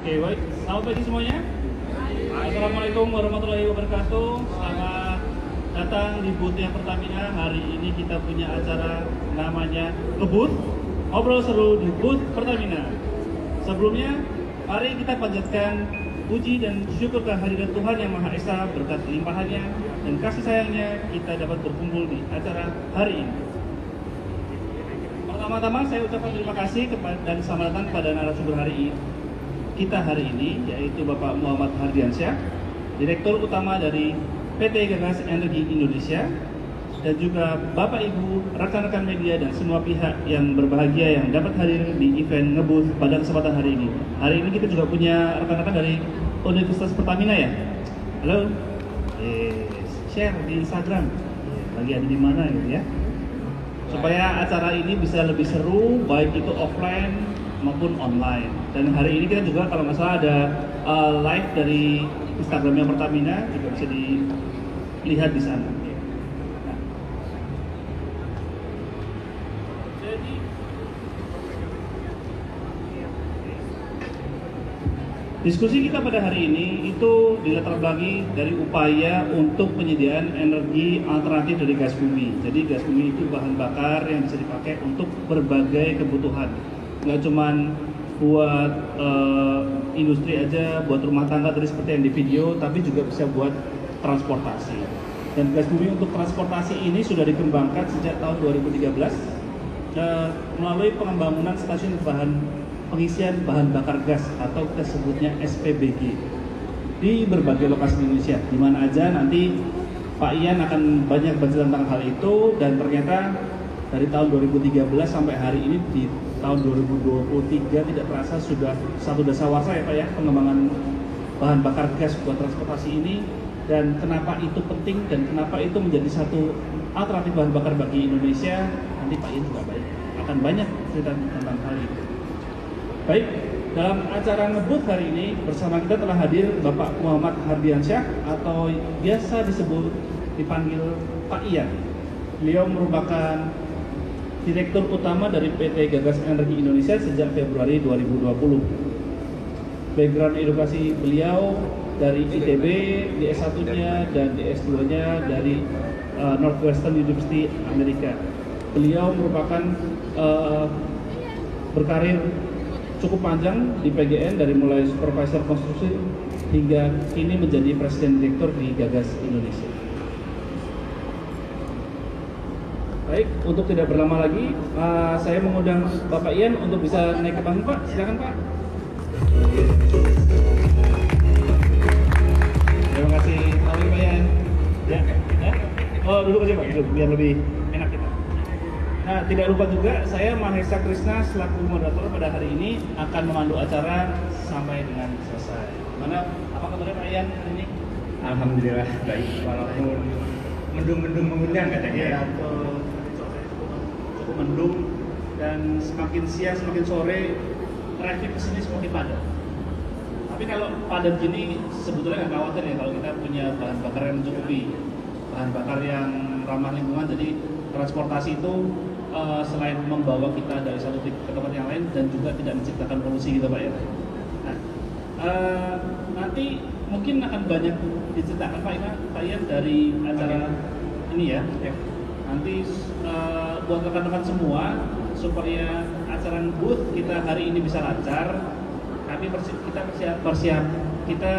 Oke, baik. Selamat pagi semuanya. Assalamualaikum warahmatullahi wabarakatuh. Selamat datang di booth-nya Pertamina. Hari ini kita punya acara namanya Ngebooth, ngobrol seru di booth Pertamina. Sebelumnya, mari kita panjatkan puji dan syukur kehadirat Tuhan Yang Maha Esa, berkat limpahannya dan kasih sayangnya kita dapat berkumpul di acara hari ini. Pertama-tama saya ucapkan terima kasih dan selamat datang pada narasumber kita hari ini, yaitu Bapak Muhammad Hardiansyah, Direktur Utama dari PT Gagas Energi Indonesia, dan juga Bapak Ibu, rekan-rekan media dan semua pihak yang berbahagia yang dapat hadir di event Ngebooth pada kesempatan hari ini. Hari ini kita juga punya rekan-rekan dari Universitas Pertamina ya. Halo, share di Instagram, lagi ada di mana gitu ya, supaya acara ini bisa lebih seru, baik itu offline maupun online. Dan hari ini kita juga kalau nggak salah ada live dari Instagramnya Pertamina, juga bisa dilihat di sana. Nah. Jadi diskusi kita pada hari ini itu dilatar belakangi dari upaya untuk penyediaan energi alternatif dari gas bumi. Jadi gas bumi itu bahan bakar yang bisa dipakai untuk berbagai kebutuhan. Nggak cuman buat industri aja, buat rumah tangga tadi seperti yang di video, tapi juga bisa buat transportasi. Dan gas bumi untuk transportasi ini sudah dikembangkan sejak tahun 2013 melalui pengembangan stasiun pengisian bahan bakar gas atau kita sebutnya SPBG di berbagai lokasi di Indonesia. Di mana aja nanti Pak Ian akan banyak bercerita tentang hal itu, dan ternyata dari tahun 2013 sampai hari ini di tahun 2023 tidak terasa sudah satu dasawarsa ya Pak ya, pengembangan bahan bakar gas buat transportasi ini. Dan kenapa itu penting dan kenapa itu menjadi satu alternatif bahan bakar bagi Indonesia, nanti Pak Ian juga akan banyak cerita tentang hal itu. Baik, dalam acara Ngebooth hari ini bersama kita telah hadir Bapak Muhammad Hardiansyah atau biasa dipanggil Pak Ian. Beliau merupakan Direktur Utama dari PT Gagas Energi Indonesia sejak Februari 2020. Background edukasi beliau dari ITB, di S1-nya dan di S2-nya dari Northwestern University Amerika. Beliau merupakan berkarir cukup panjang di PGN, dari mulai supervisor konstruksi hingga kini menjadi Presiden Direktur di Gagas Indonesia. Baik, untuk tidak berlama lagi, saya mengundang Bapak Ian untuk bisa naik ke panggung Pak. Silakan Pak. Terima kasih. Selamat Pak Ian. Ya. Oh, duduk aja Pak, duduk, biar lebih enak kita. Nah, tidak lupa juga saya Mahesa Krishna selaku moderator pada hari ini akan memandu acara sampai dengan selesai. Mana apa kabarnya Pak Ian hari ini? Alhamdulillah baik, walaupun mendung-mendung mengundang katanya. Ya, cukup mendung, dan semakin siang semakin sore traffic kesini semakin padat. Tapi kalau padat gini sebetulnya nggak khawatir ya, kalau kita punya bahan bakar yang mencukupi, bahan bakar yang ramah lingkungan. Jadi transportasi itu selain membawa kita dari satu titik ke tempat yang lain dan juga tidak menciptakan polusi gitu Pak ya. Nah, nanti mungkin akan banyak diceritakan Pak Ian dari acara ini ya. Nanti buat rekan-rekan semua, supaya acara Ngebooth kita hari ini bisa lancar, tapi kita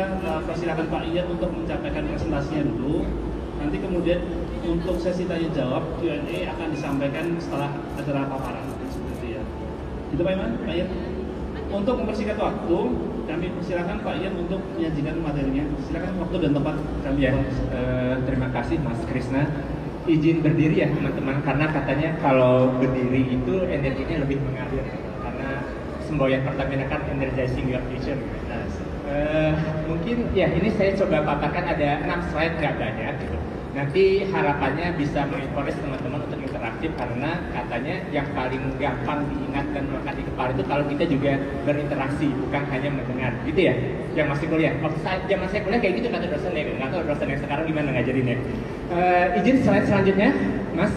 persilakan Pak Ian untuk menyampaikan presentasinya dulu. Nanti kemudian untuk sesi tanya jawab Q&A akan disampaikan setelah acara paparan seperti ya. Gitu Pak Ian. Untuk mempersingkat waktu, kami persilakan Pak Ian untuk menyajikan materinya. Silakan waktu dan tempat kami. Ya, terima kasih Mas Krishna. Izin berdiri ya teman-teman, karena katanya kalau berdiri itu energinya lebih mengalir, karena semboyan Pertamina kan energizing your future. Mungkin ya ini saya coba paparkan, ada 6 slide, nggak banyak gitu. Nanti harapannya bisa menginspirasi teman-teman untuk interaktif, karena katanya yang paling gampang diingat dan melekat di kepala itu kalau kita juga berinteraksi, bukan hanya mendengar, gitu ya. Yang masih kuliah, waktu zaman saya kuliah kayak gitu kata dosen ya, nggak tahu dosen yang sekarang gimana ngajarinnya. Izin slide selanjutnya, Mas.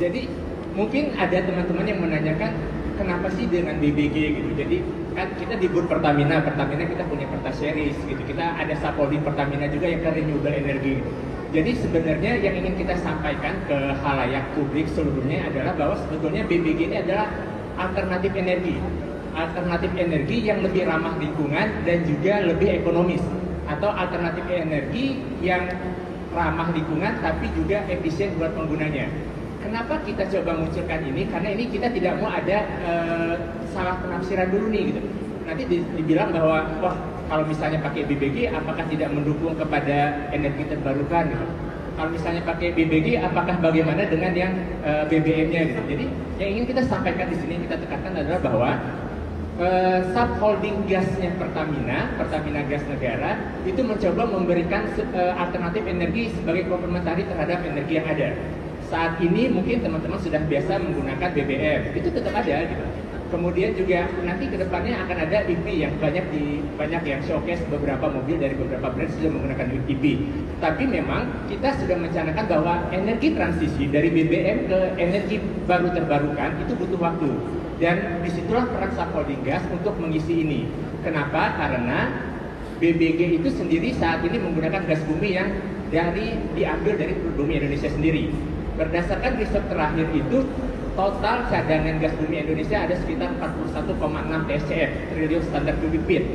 Jadi mungkin ada teman-teman yang menanyakan, kenapa sih dengan BBG gitu. Jadi kan kita di Bur Pertamina kita punya Pertaseries gitu. Kita ada subholding Pertamina juga yang ke renewable energy gitu. Jadi sebenarnya yang ingin kita sampaikan ke halayak publik seluruhnya adalah bahwa sebetulnya BBG ini adalah alternatif energi yang lebih ramah lingkungan dan juga lebih ekonomis, atau alternatif energi yang ramah lingkungan tapi juga efisien buat penggunanya. Kenapa kita coba munculkan ini? Karena ini kita tidak mau ada salah penafsiran dulu nih gitu. Nanti dibilang bahwa wah, kalau misalnya pakai BBG apakah tidak mendukung kepada energi terbarukan gitu. Kalau misalnya pakai BBG apakah bagaimana dengan yang BBM-nya gitu. Jadi yang ingin kita sampaikan di sini, kita tekankan adalah bahwa subholding gasnya Pertamina Gas Negara itu mencoba memberikan alternatif energi sebagai komplementari terhadap energi yang ada. Saat ini mungkin teman-teman sudah biasa menggunakan BBM, itu tetap ada gitu. Kemudian juga nanti kedepannya akan ada EV yang banyak yang showcase beberapa mobil dari beberapa brand sudah menggunakan EV. Tapi memang kita sudah mencanangkan bahwa energi transisi dari BBM ke energi baru terbarukan itu butuh waktu. Dan disitulah peran subholding gas untuk mengisi ini. Kenapa? Karena BBG itu sendiri saat ini menggunakan gas bumi yang diambil dari bumi Indonesia sendiri. Berdasarkan riset terakhir itu, total cadangan gas bumi Indonesia ada sekitar 41,6 TCF, triliun standar cubic feet.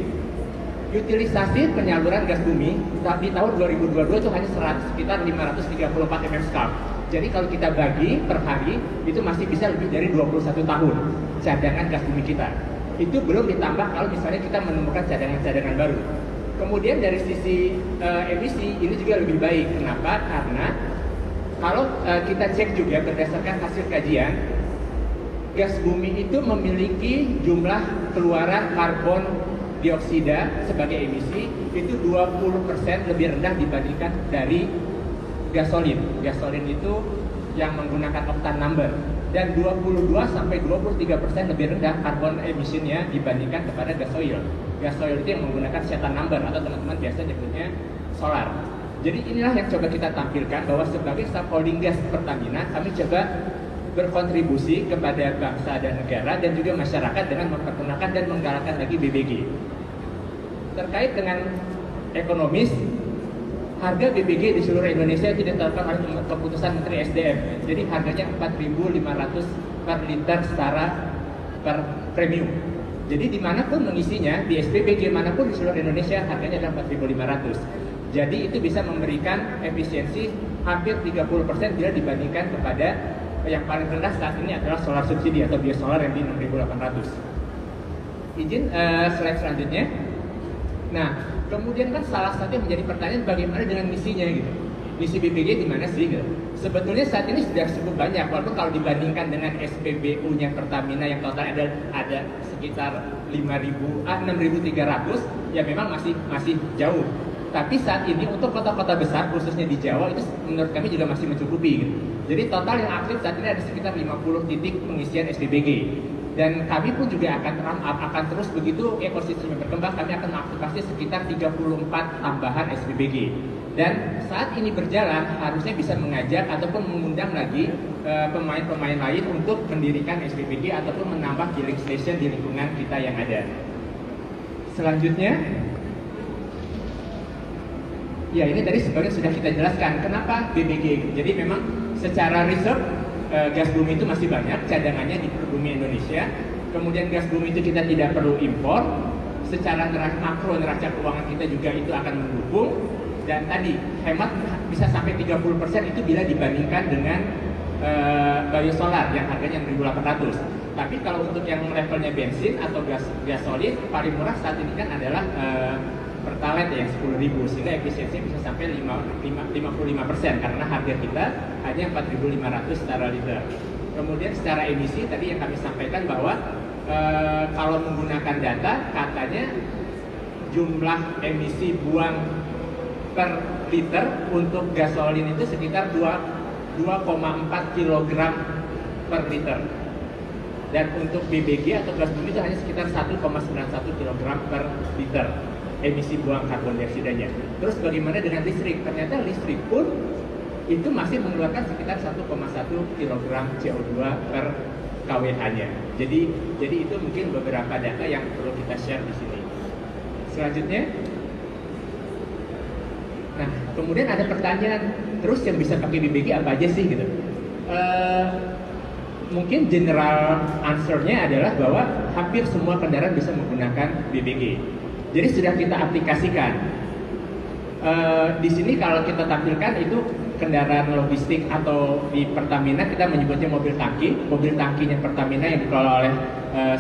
Utilisasi penyaluran gas bumi di tahun 2022 itu hanya sekitar 534 mm3. Jadi kalau kita bagi per hari, itu masih bisa lebih dari 21 tahun cadangan gas bumi kita. Itu belum ditambah kalau misalnya kita menemukan cadangan-cadangan baru. Kemudian dari sisi emisi, ini juga lebih baik. Kenapa? Karena kalau kita cek juga berdasarkan hasil kajian, gas bumi itu memiliki jumlah keluaran karbon dioksida sebagai emisi itu 20% lebih rendah dibandingkan dari gasolin. Gasolin itu yang menggunakan octane number, dan 22-23% lebih rendah karbon emisinya dibandingkan kepada gasoil. Gasoil itu yang menggunakan cetan number atau teman-teman biasa nyebutnya solar. Jadi inilah yang coba kita tampilkan bahwa sebagai subholding gas Pertamina, kami coba berkontribusi kepada bangsa dan negara dan juga masyarakat dengan memperkenalkan dan menggalakkan lagi BBG. Terkait dengan ekonomis, harga BBG di seluruh Indonesia itu ditetapkan oleh keputusan Menteri SDM. Jadi harganya 4.500 per liter secara per premium. Jadi dimanapun mengisinya, di SPBG manapun di seluruh Indonesia harganya adalah 4.500. Jadi itu bisa memberikan efisiensi hampir 30% bila dibandingkan kepada yang paling rendah saat ini adalah solar subsidi atau biosolar yang di 6.800. Izin slide selanjutnya. Nah, kemudian kan salah satu yang menjadi pertanyaan bagaimana dengan misinya gitu. Misi BBG di mana sih gitu. Sebetulnya saat ini sudah cukup banyak, walaupun kalau dibandingkan dengan SPBU-nya Pertamina yang total ada sekitar 6.300, ya memang masih jauh. Tapi saat ini untuk kota-kota besar khususnya di Jawa itu menurut kami juga masih mencukupi gitu. Jadi total yang aktif saat ini ada sekitar 50 titik pengisian SPBG. Dan kami pun juga akan terus begitu ekosistemnya berkembang, kami akan mengaktifasi sekitar 34 tambahan SPBG. Dan saat ini berjalan harusnya bisa mengajak ataupun mengundang lagi pemain-pemain lain untuk mendirikan SPBG ataupun menambah filling station di lingkungan kita yang ada. Selanjutnya, ya ini tadi sebenarnya sudah kita jelaskan kenapa BBG. Jadi memang secara reserve gas bumi itu masih banyak cadangannya di bumi Indonesia. Kemudian gas bumi itu kita tidak perlu impor. Secara makro neraca keuangan kita juga itu akan mendukung. Dan tadi hemat bisa sampai 30% itu bila dibandingkan dengan biosolar yang harganya 6.800. Tapi kalau untuk yang levelnya bensin atau gasolin paling murah saat ini kan adalah Pertalite yang 10.000, sehingga efisiensinya bisa sampai 55% karena harga kita hanya 4.500 secara liter. Kemudian secara emisi tadi yang kami sampaikan bahwa kalau menggunakan data katanya jumlah emisi buang per liter untuk gasolin itu sekitar 2,4 kg per liter. Dan untuk BBG atau gas bumi itu hanya sekitar 1,91 kg per liter emisi buang karbon dioksidanya. Terus bagaimana dengan listrik? Ternyata listrik pun itu masih mengeluarkan sekitar 1,1 kg CO2 per kWh-nya. Jadi itu mungkin beberapa data yang perlu kita share di sini. Selanjutnya, nah kemudian ada pertanyaan, terus yang bisa pakai BBG apa aja sih gitu? Mungkin general answer-nya adalah bahwa hampir semua kendaraan bisa menggunakan BBG. Jadi sudah kita aplikasikan. Di sini kalau kita tampilkan itu kendaraan logistik atau di Pertamina kita menyebutnya mobil tangki. Mobil tangkinya Pertamina yang dikelola oleh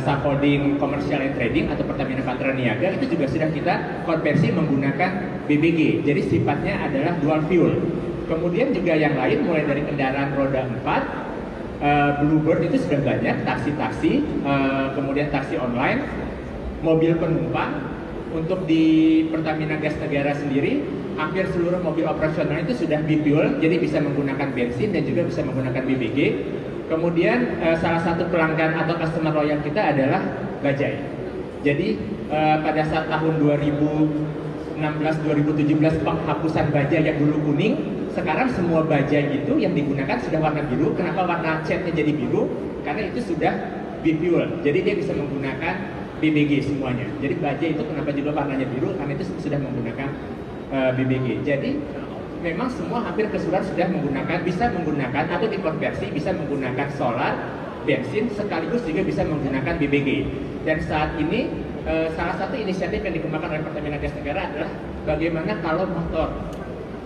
Subholding Commercial and Trading atau Pertamina Patra Niaga itu juga sudah kita konversi menggunakan BBG. Jadi sifatnya adalah dual fuel. Kemudian juga yang lain mulai dari kendaraan roda 4, Bluebird itu sudah banyak, taksi-taksi, kemudian taksi online, mobil penumpang. Untuk di Pertamina Gas Negara sendiri, hampir seluruh mobil operasional itu sudah bi-fuel, jadi bisa menggunakan bensin dan juga bisa menggunakan BBG. Kemudian salah satu pelanggan atau customer loyal kita adalah Bajaj. Jadi pada saat tahun 2016-2017 penghapusan Bajaj yang dulu kuning, sekarang semua Bajaj itu yang digunakan sudah warna biru. Kenapa warna catnya jadi biru? Karena itu sudah bi-fuel, jadi dia bisa menggunakan BBG semuanya. Jadi Bajaj itu kenapa juga warnanya biru? Karena itu sudah menggunakan BBG. Jadi memang semua hampir keseluruhan sudah bisa menggunakan atau dikonversi bisa menggunakan solar, bensin, sekaligus juga bisa menggunakan BBG. Dan saat ini salah satu inisiatif yang dikembangkan oleh Pertamina Gas Negara adalah bagaimana kalau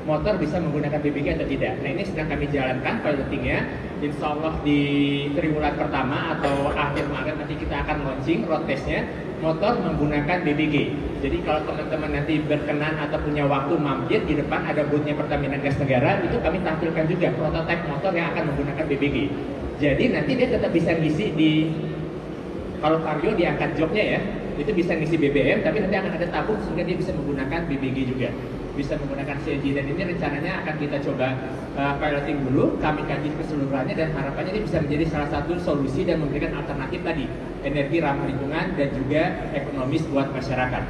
motor bisa menggunakan BBG atau tidak. Nah ini sedang kami jalankan pilotingnya. Insya Allah di triwulan pertama atau akhir Maret nanti kita akan launching road testnya motor menggunakan BBG. Jadi kalau teman-teman nanti berkenan atau punya waktu mampir, di depan ada boothnya Pertamina Gas Negara, itu kami tampilkan juga prototipe motor yang akan menggunakan BBG. Jadi nanti dia tetap bisa ngisi di, kalau Vario diangkat joknya ya, itu bisa ngisi BBM, tapi nanti akan ada tabung sehingga dia bisa menggunakan BBG juga, bisa menggunakan CNG. Dan ini rencananya akan kita coba piloting dulu, kami kaji keseluruhannya dan harapannya ini bisa menjadi salah satu solusi dan memberikan alternatif tadi, energi ramah lingkungan dan juga ekonomis buat masyarakat.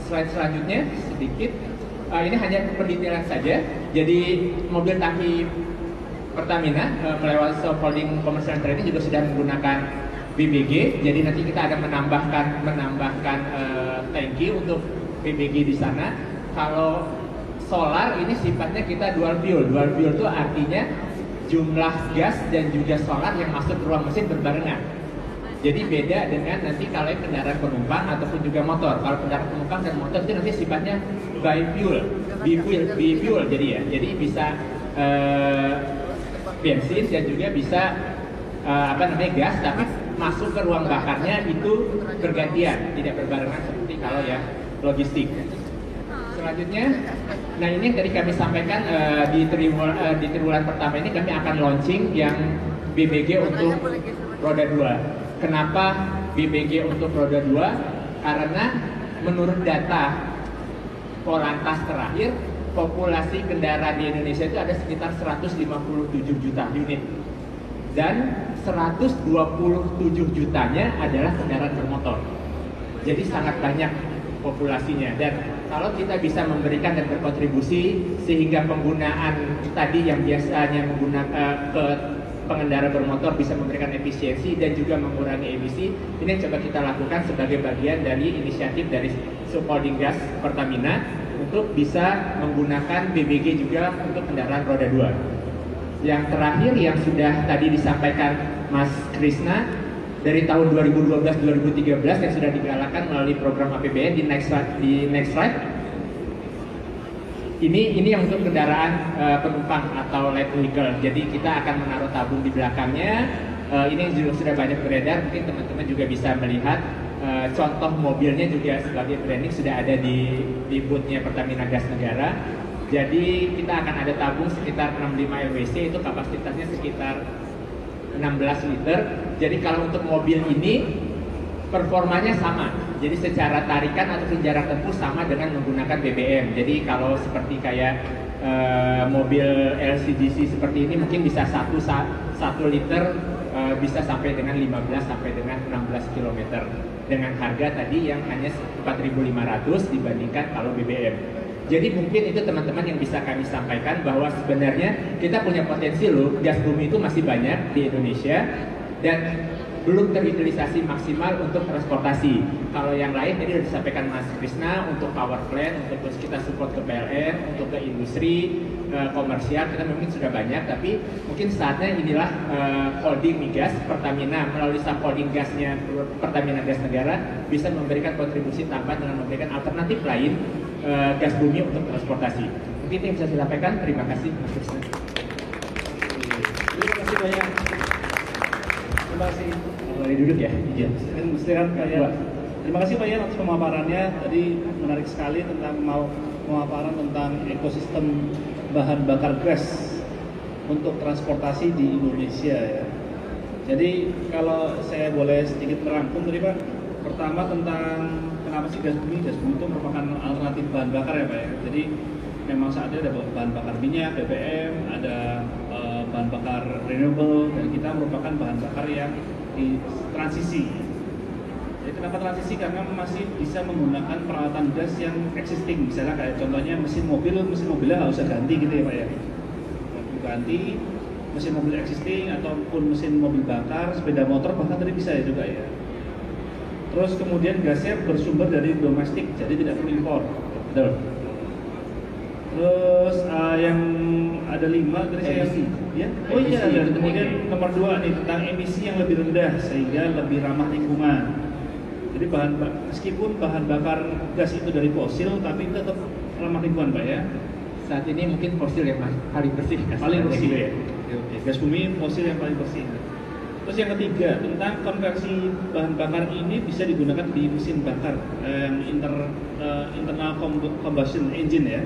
Slide selanjutnya sedikit, ini hanya pendetailan saja. Jadi mobil tangki Pertamina melewati Subholding Commercial and Trading juga sudah menggunakan BBG. Jadi nanti kita akan menambahkan tangki untuk BBG di sana. Kalau solar ini sifatnya kita dual fuel. Dual fuel itu artinya jumlah gas dan juga solar yang masuk ke ruang mesin berbarengan. Jadi beda dengan nanti kalau kendaraan penumpang ataupun juga motor. Kalau kendaraan penumpang dan motor itu nanti sifatnya bi-fuel jadi ya. Jadi bisa bensin dan juga bisa gas, tapi masuk ke ruang bakarnya itu bergantian, tidak berbarengan seperti kalau yang logistik. Selanjutnya, nah ini yang tadi kami sampaikan di triwulan pertama ini kami akan launching yang BBG untuk roda 2. Kenapa BBG untuk roda 2? Karena menurut data Polantas terakhir, populasi kendaraan di Indonesia itu ada sekitar 157 juta unit. Dan 127 jutanya adalah kendaraan bermotor. Jadi sangat banyak populasinya. Dan kalau kita bisa memberikan dan berkontribusi sehingga penggunaan tadi yang biasanya menggunakan pengendara bermotor bisa memberikan efisiensi dan juga mengurangi emisi, ini yang coba kita lakukan sebagai bagian dari inisiatif dari Subholding Gas Pertamina untuk bisa menggunakan BBG juga untuk kendaraan roda 2. Yang terakhir yang sudah tadi disampaikan Mas Krisna, dari tahun 2012-2013 yang sudah digalakkan melalui program APBN di next slide. Ini yang untuk kendaraan penumpang atau light vehicle. Jadi kita akan menaruh tabung di belakangnya. Ini juga sudah banyak beredar. Mungkin teman-teman juga bisa melihat contoh mobilnya juga sebagai branding sudah ada di boothnya Pertamina Gas Negara. Jadi kita akan ada tabung sekitar 65 LWC, itu kapasitasnya sekitar 16 liter. Jadi kalau untuk mobil ini performanya sama. Jadi secara tarikan atau jarak tempuh sama dengan menggunakan BBM. Jadi kalau seperti kayak mobil LCGC seperti ini mungkin bisa 1 liter bisa sampai dengan 15 sampai dengan 16 km dengan harga tadi yang hanya 4.500 dibandingkan kalau BBM. Jadi mungkin itu teman-teman yang bisa kami sampaikan bahwa sebenarnya kita punya potensi loh, gas bumi itu masih banyak di Indonesia dan belum terutilisasi maksimal untuk transportasi. Kalau yang lain tadi sudah disampaikan Mas Krisna untuk power plant, untuk terus kita support ke PLN, untuk ke industri komersial kita mungkin sudah banyak, tapi mungkin saatnya inilah holding migas Pertamina melalui subholding gasnya Pertamina Gas Negara bisa memberikan kontribusi tambahan dengan memberikan alternatif lain gas bumi untuk transportasi. Mungkin itu yang bisa saya sampaikan. Terima kasih Mas Krisna. Terima kasih banyak. Terima kasih. Boleh duduk ya? Iya. Terima kasih Pak Yan atas pemaparannya. Tadi menarik sekali tentang pemaparan tentang ekosistem bahan bakar gas untuk transportasi di Indonesia ya. Jadi kalau saya boleh sedikit merangkum tadi Pak, pertama tentang kenapa sih gas bumi? Gas bumi itu merupakan alternatif bahan bakar ya Pak ya. Jadi memang saat ini ada bahan bakar minyak, BBM, ada bahan bakar renewable, dan kita merupakan bahan bakar yang di transisi. Jadi kenapa transisi? Karena masih bisa menggunakan peralatan gas yang existing. Misalnya kayak contohnya mesin mobilnya nggak usah ganti gitu ya Pak ya. Ganti mesin mobil existing ataupun mesin mobil bakar, sepeda motor bahkan tadi bisa ya juga ya. Terus kemudian gasnya bersumber dari domestik, jadi tidak perlu impor. Betul. Terus yang ada 5 tadi saya ya. Oh iya, dan kemudian nomor 2 nih tentang emisi yang lebih rendah sehingga lebih ramah lingkungan. Jadi meskipun bahan bakar gas itu dari fosil tapi tetap ramah lingkungan Pak ya. Saat ini mungkin fosil yang paling bersih. Paling bersih ya. Oke. Gas bumi fosil yang paling bersih. Terus yang ketiga tentang konversi bahan bakar ini bisa digunakan di mesin bakar internal combustion engine ya.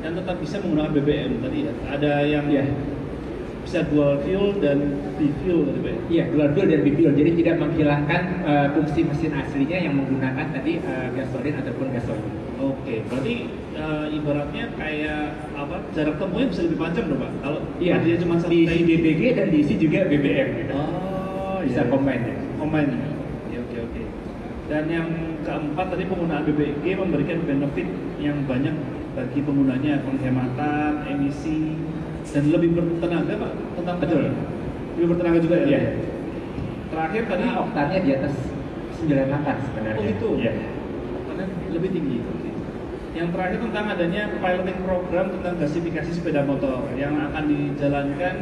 Dan tetap bisa menggunakan BBM tadi ya. Ada yang bisa dual fuel dan bifuel tadi Pak. Iya, dual fuel dan bifuel. Jadi tidak menghilangkan fungsi mesin aslinya yang menggunakan tadi gasolin ataupun gasolin. Oke, berarti ibaratnya kayak apa? Jarak tempuhnya bisa lebih panjang dong Pak. Kalau dia cuma diisi BBG dan diisi juga BBM gitu. Oh, bisa combine ya. Combine. Oke. Dan yang keempat tadi penggunaan BBG memberikan benefit yang banyak bagi penggunanya, penghematan emisi dan lebih bertenaga Pak. Betul. Lebih bertenaga juga ya. Iya. Terakhir tadi oktannya di atas 98 sebenarnya. Oh gitu. Iya. Oktannya lebih tinggi. Yang terakhir tentang adanya piloting program tentang gasifikasi sepeda motor yang akan dijalankan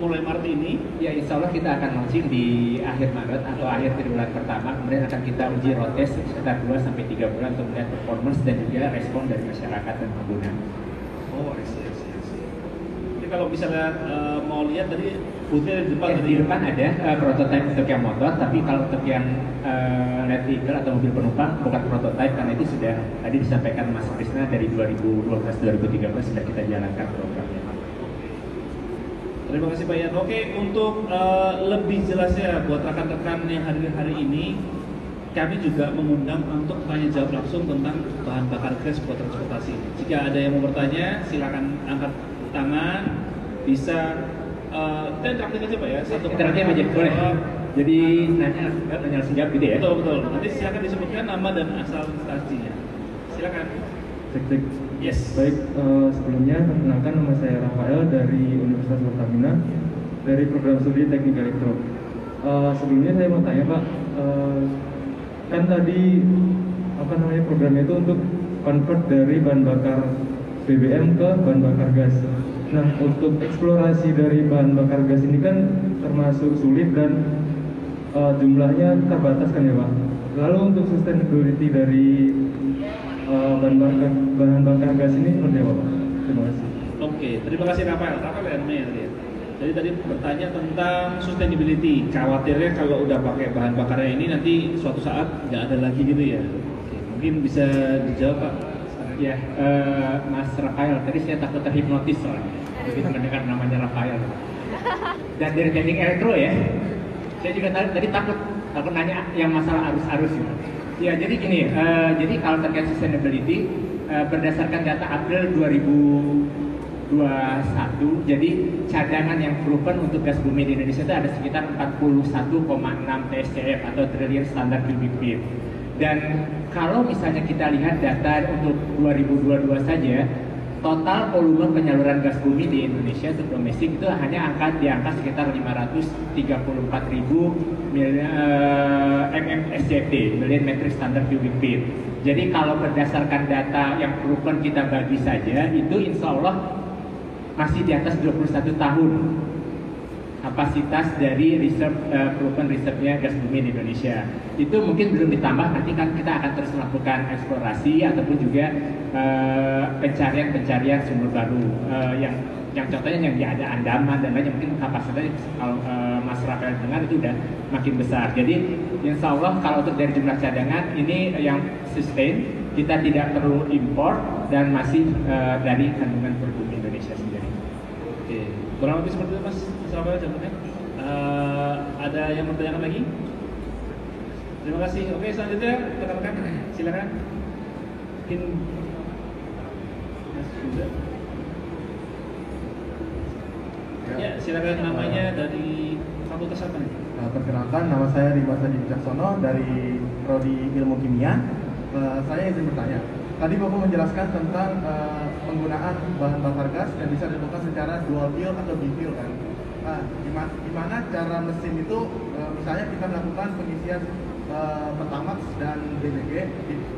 mulai Maret ini. Ya, insya Allah kita akan launching di akhir Maret atau akhir triwulan pertama. Kemudian akan kita uji road test sekitar 2-3 bulan untuk melihat performance dan juga respon dari masyarakat dan pengguna. Oh, I see. Jadi kalau misalnya mau lihat tadi boothnya di depan. Di depan ada prototipe untuk yang motor, tapi kalau untuk yang light vehicle atau mobil penumpang bukan prototipe karena itu sudah tadi disampaikan Mas Krisna dari 2012-2013 sudah kita jalankan programnya. Terima kasih Pak Yan. Oke, untuk lebih jelasnya buat rekan-rekan yang hadir hari ini, kami juga mengundang untuk tanya jawab langsung tentang bahan bakar gas buat transportasi. Jika ada yang mau bertanya, silakan angkat tangan. Bisa kita interaktif aja Pak ya. Interaktif aja boleh. Jadi nanya langsung jawab gitu ya. Betul. Nanti silakan disebutkan nama dan asal instansinya. Silakan. Cek. Yes. Baik, sebelumnya perkenalkan nama saya Rafael dari Universitas Pertamina dari program studi Teknik Elektro. Sebelumnya saya mau tanya Pak, kan tadi programnya itu untuk convert dari bahan bakar BBM ke bahan bakar gas. Nah, untuk eksplorasi dari bahan bakar gas ini kan termasuk sulit dan jumlahnya terbatas kan ya Pak. Lalu untuk sustainability dari bahan bakar gas ini seperti apa Pak? Terima kasih. Oke, terima kasih Rafael ya namanya tadi ya. Jadi tadi bertanya tentang sustainability. Khawatirnya kalau udah pakai bahan bakarnya ini nanti suatu saat nggak ada lagi gitu ya. Oke, mungkin bisa dijawab Pak. Ya, Mas Rafael, tadi saya takut terhipnotis soalnya begitu mendengar namanya Rafael. Dan dari teknik elektro ya, saya juga tadi takut nanya yang masalah arus-arus gitu. Ya, jadi gini, jadi kalau terkait sustainability, berdasarkan data April 2021, jadi cadangan yang proven untuk gas bumi di Indonesia itu ada sekitar 41,6 TSCF atau trillion standard cubic feet. Dan kalau misalnya kita lihat data untuk 2022 saja, total volume penyaluran gas bumi di Indonesia untuk domestik itu hanya di angka sekitar 534.000 MMSCFD, million metric standard cubic feet. Jadi kalau berdasarkan data yang proven kita bagi saja, itu insya Allah masih di atas 21 tahun kapasitas dari proven reserve-nya gas bumi di Indonesia. Itu mungkin belum ditambah, nanti kan kita akan terus melakukan eksplorasi ataupun juga pencarian sumber baru yang contohnya yang ada Andaman dan lainnya, mungkin kapasitasnya kalau Mas Rafael dengar itu udah makin besar. Jadi insya Allah kalau untuk dari jumlah cadangan ini yang sustain, kita tidak perlu impor dan masih dari kandungan berbumi Indonesia sendiri. Oke, kurang lebih seperti itu Mas Rafael jawabannya. Ada yang mau bertanya lagi? Terima kasih. Oke, selanjutnya rekan-rekan silakan. Mungkin Mas Yuda. Ya, silakan, namanya dari fakultas apa nih? Perkenalkan, nama saya Dimas Adi Wicaksono dari Prodi Ilmu Kimia. Saya izin bertanya. Tadi Bapak menjelaskan tentang penggunaan bahan bakar gas yang bisa dilakukan secara dual fuel atau bifuel kan. Nah, gimana cara mesin itu, misalnya kita melakukan pengisian Pertamax dan BBG,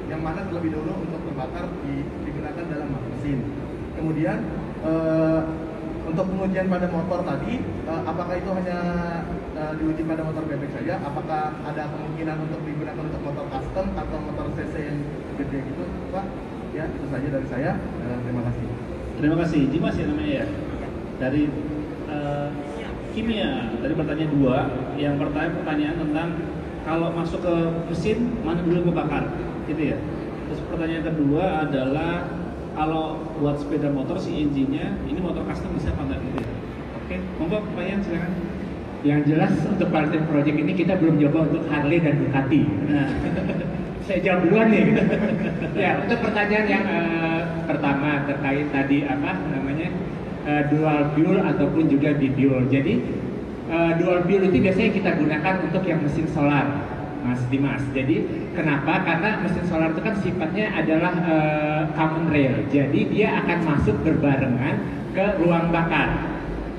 yang mana terlebih dahulu untuk terbakar digunakan dalam mesin. Kemudian untuk pengujian pada motor tadi, apakah itu hanya diuji pada motor bebek saja? Apakah ada kemungkinan untuk digunakan untuk motor custom atau motor CC yang gede gitu, Pak? Ya, itu saja dari saya. Terima kasih. Terima kasih. Dimas ya namanya ya? Dari kimia. Tadi pertanyaan dua. Yang pertama pertanyaan tentang kalau masuk ke mesin, mana dulu kebakar? Gitu ya? Terus pertanyaan kedua adalah kalau buat sepeda motor si engine-nya, ini motor custom bisa apa enggak gitu ya? Oke, monggo Pak Ian silakan. Yang jelas untuk pilot project ini kita belum coba untuk Harley dan Ducati. Nah, saya jawab duluan nih. Ya, untuk pertanyaan yang pertama terkait tadi apa namanya dual fuel ataupun juga bifuel. Jadi dual fuel itu biasanya kita gunakan untuk yang mesin solar, Mas Dimas. Jadi kenapa? Karena mesin solar itu kan sifatnya adalah common rail. Jadi dia akan masuk berbarengan ke ruang bakar.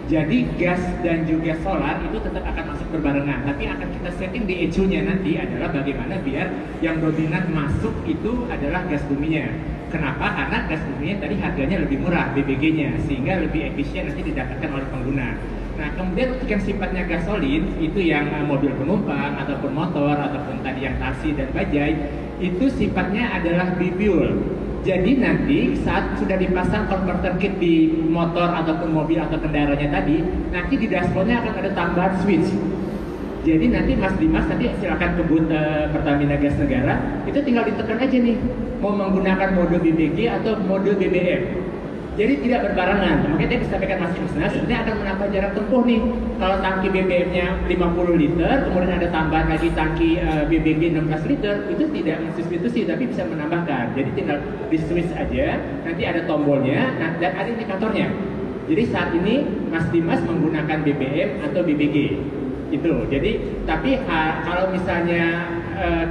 Jadi gas dan juga solar itu tetap akan masuk berbarengan. Tapi akan kita setting di ECU-nya nanti adalah bagaimana biar yang dominan masuk itu adalah gas buminya. Kenapa? Karena gas buminya tadi harganya lebih murah, BBG-nya, sehingga lebih efisien nanti didapatkan oleh pengguna. Nah, kemudian untuk yang sifatnya gasolin, itu yang mobil penumpang, ataupun motor, ataupun tadi yang taksi dan bajai, itu sifatnya adalah bifuel. Jadi nanti saat sudah dipasang converter kit di motor ataupun mobil atau kendaraannya tadi, nanti di dashboardnya akan ada tambahan switch. Jadi nanti Mas Dimas nanti silakan ke booth Pertamina Gas Negara, itu tinggal ditekan aja nih, mau menggunakan mode BBG atau mode BBM. Jadi tidak berbarengan. Makanya tadi disampaikan Mas Yusna, sebenarnya akan menambah jarak tempuh nih. Kalau tangki BBM-nya 50 liter, kemudian ada tambahan lagi tangki BBG 16 liter, itu tidak mensubstitusi, tapi bisa menambahkan. Jadi tinggal di switch aja, nanti ada tombolnya, dan ada indikatornya. Jadi saat ini Mas Dimas menggunakan BBM atau BBG. Itu. Jadi, tapi kalau misalnya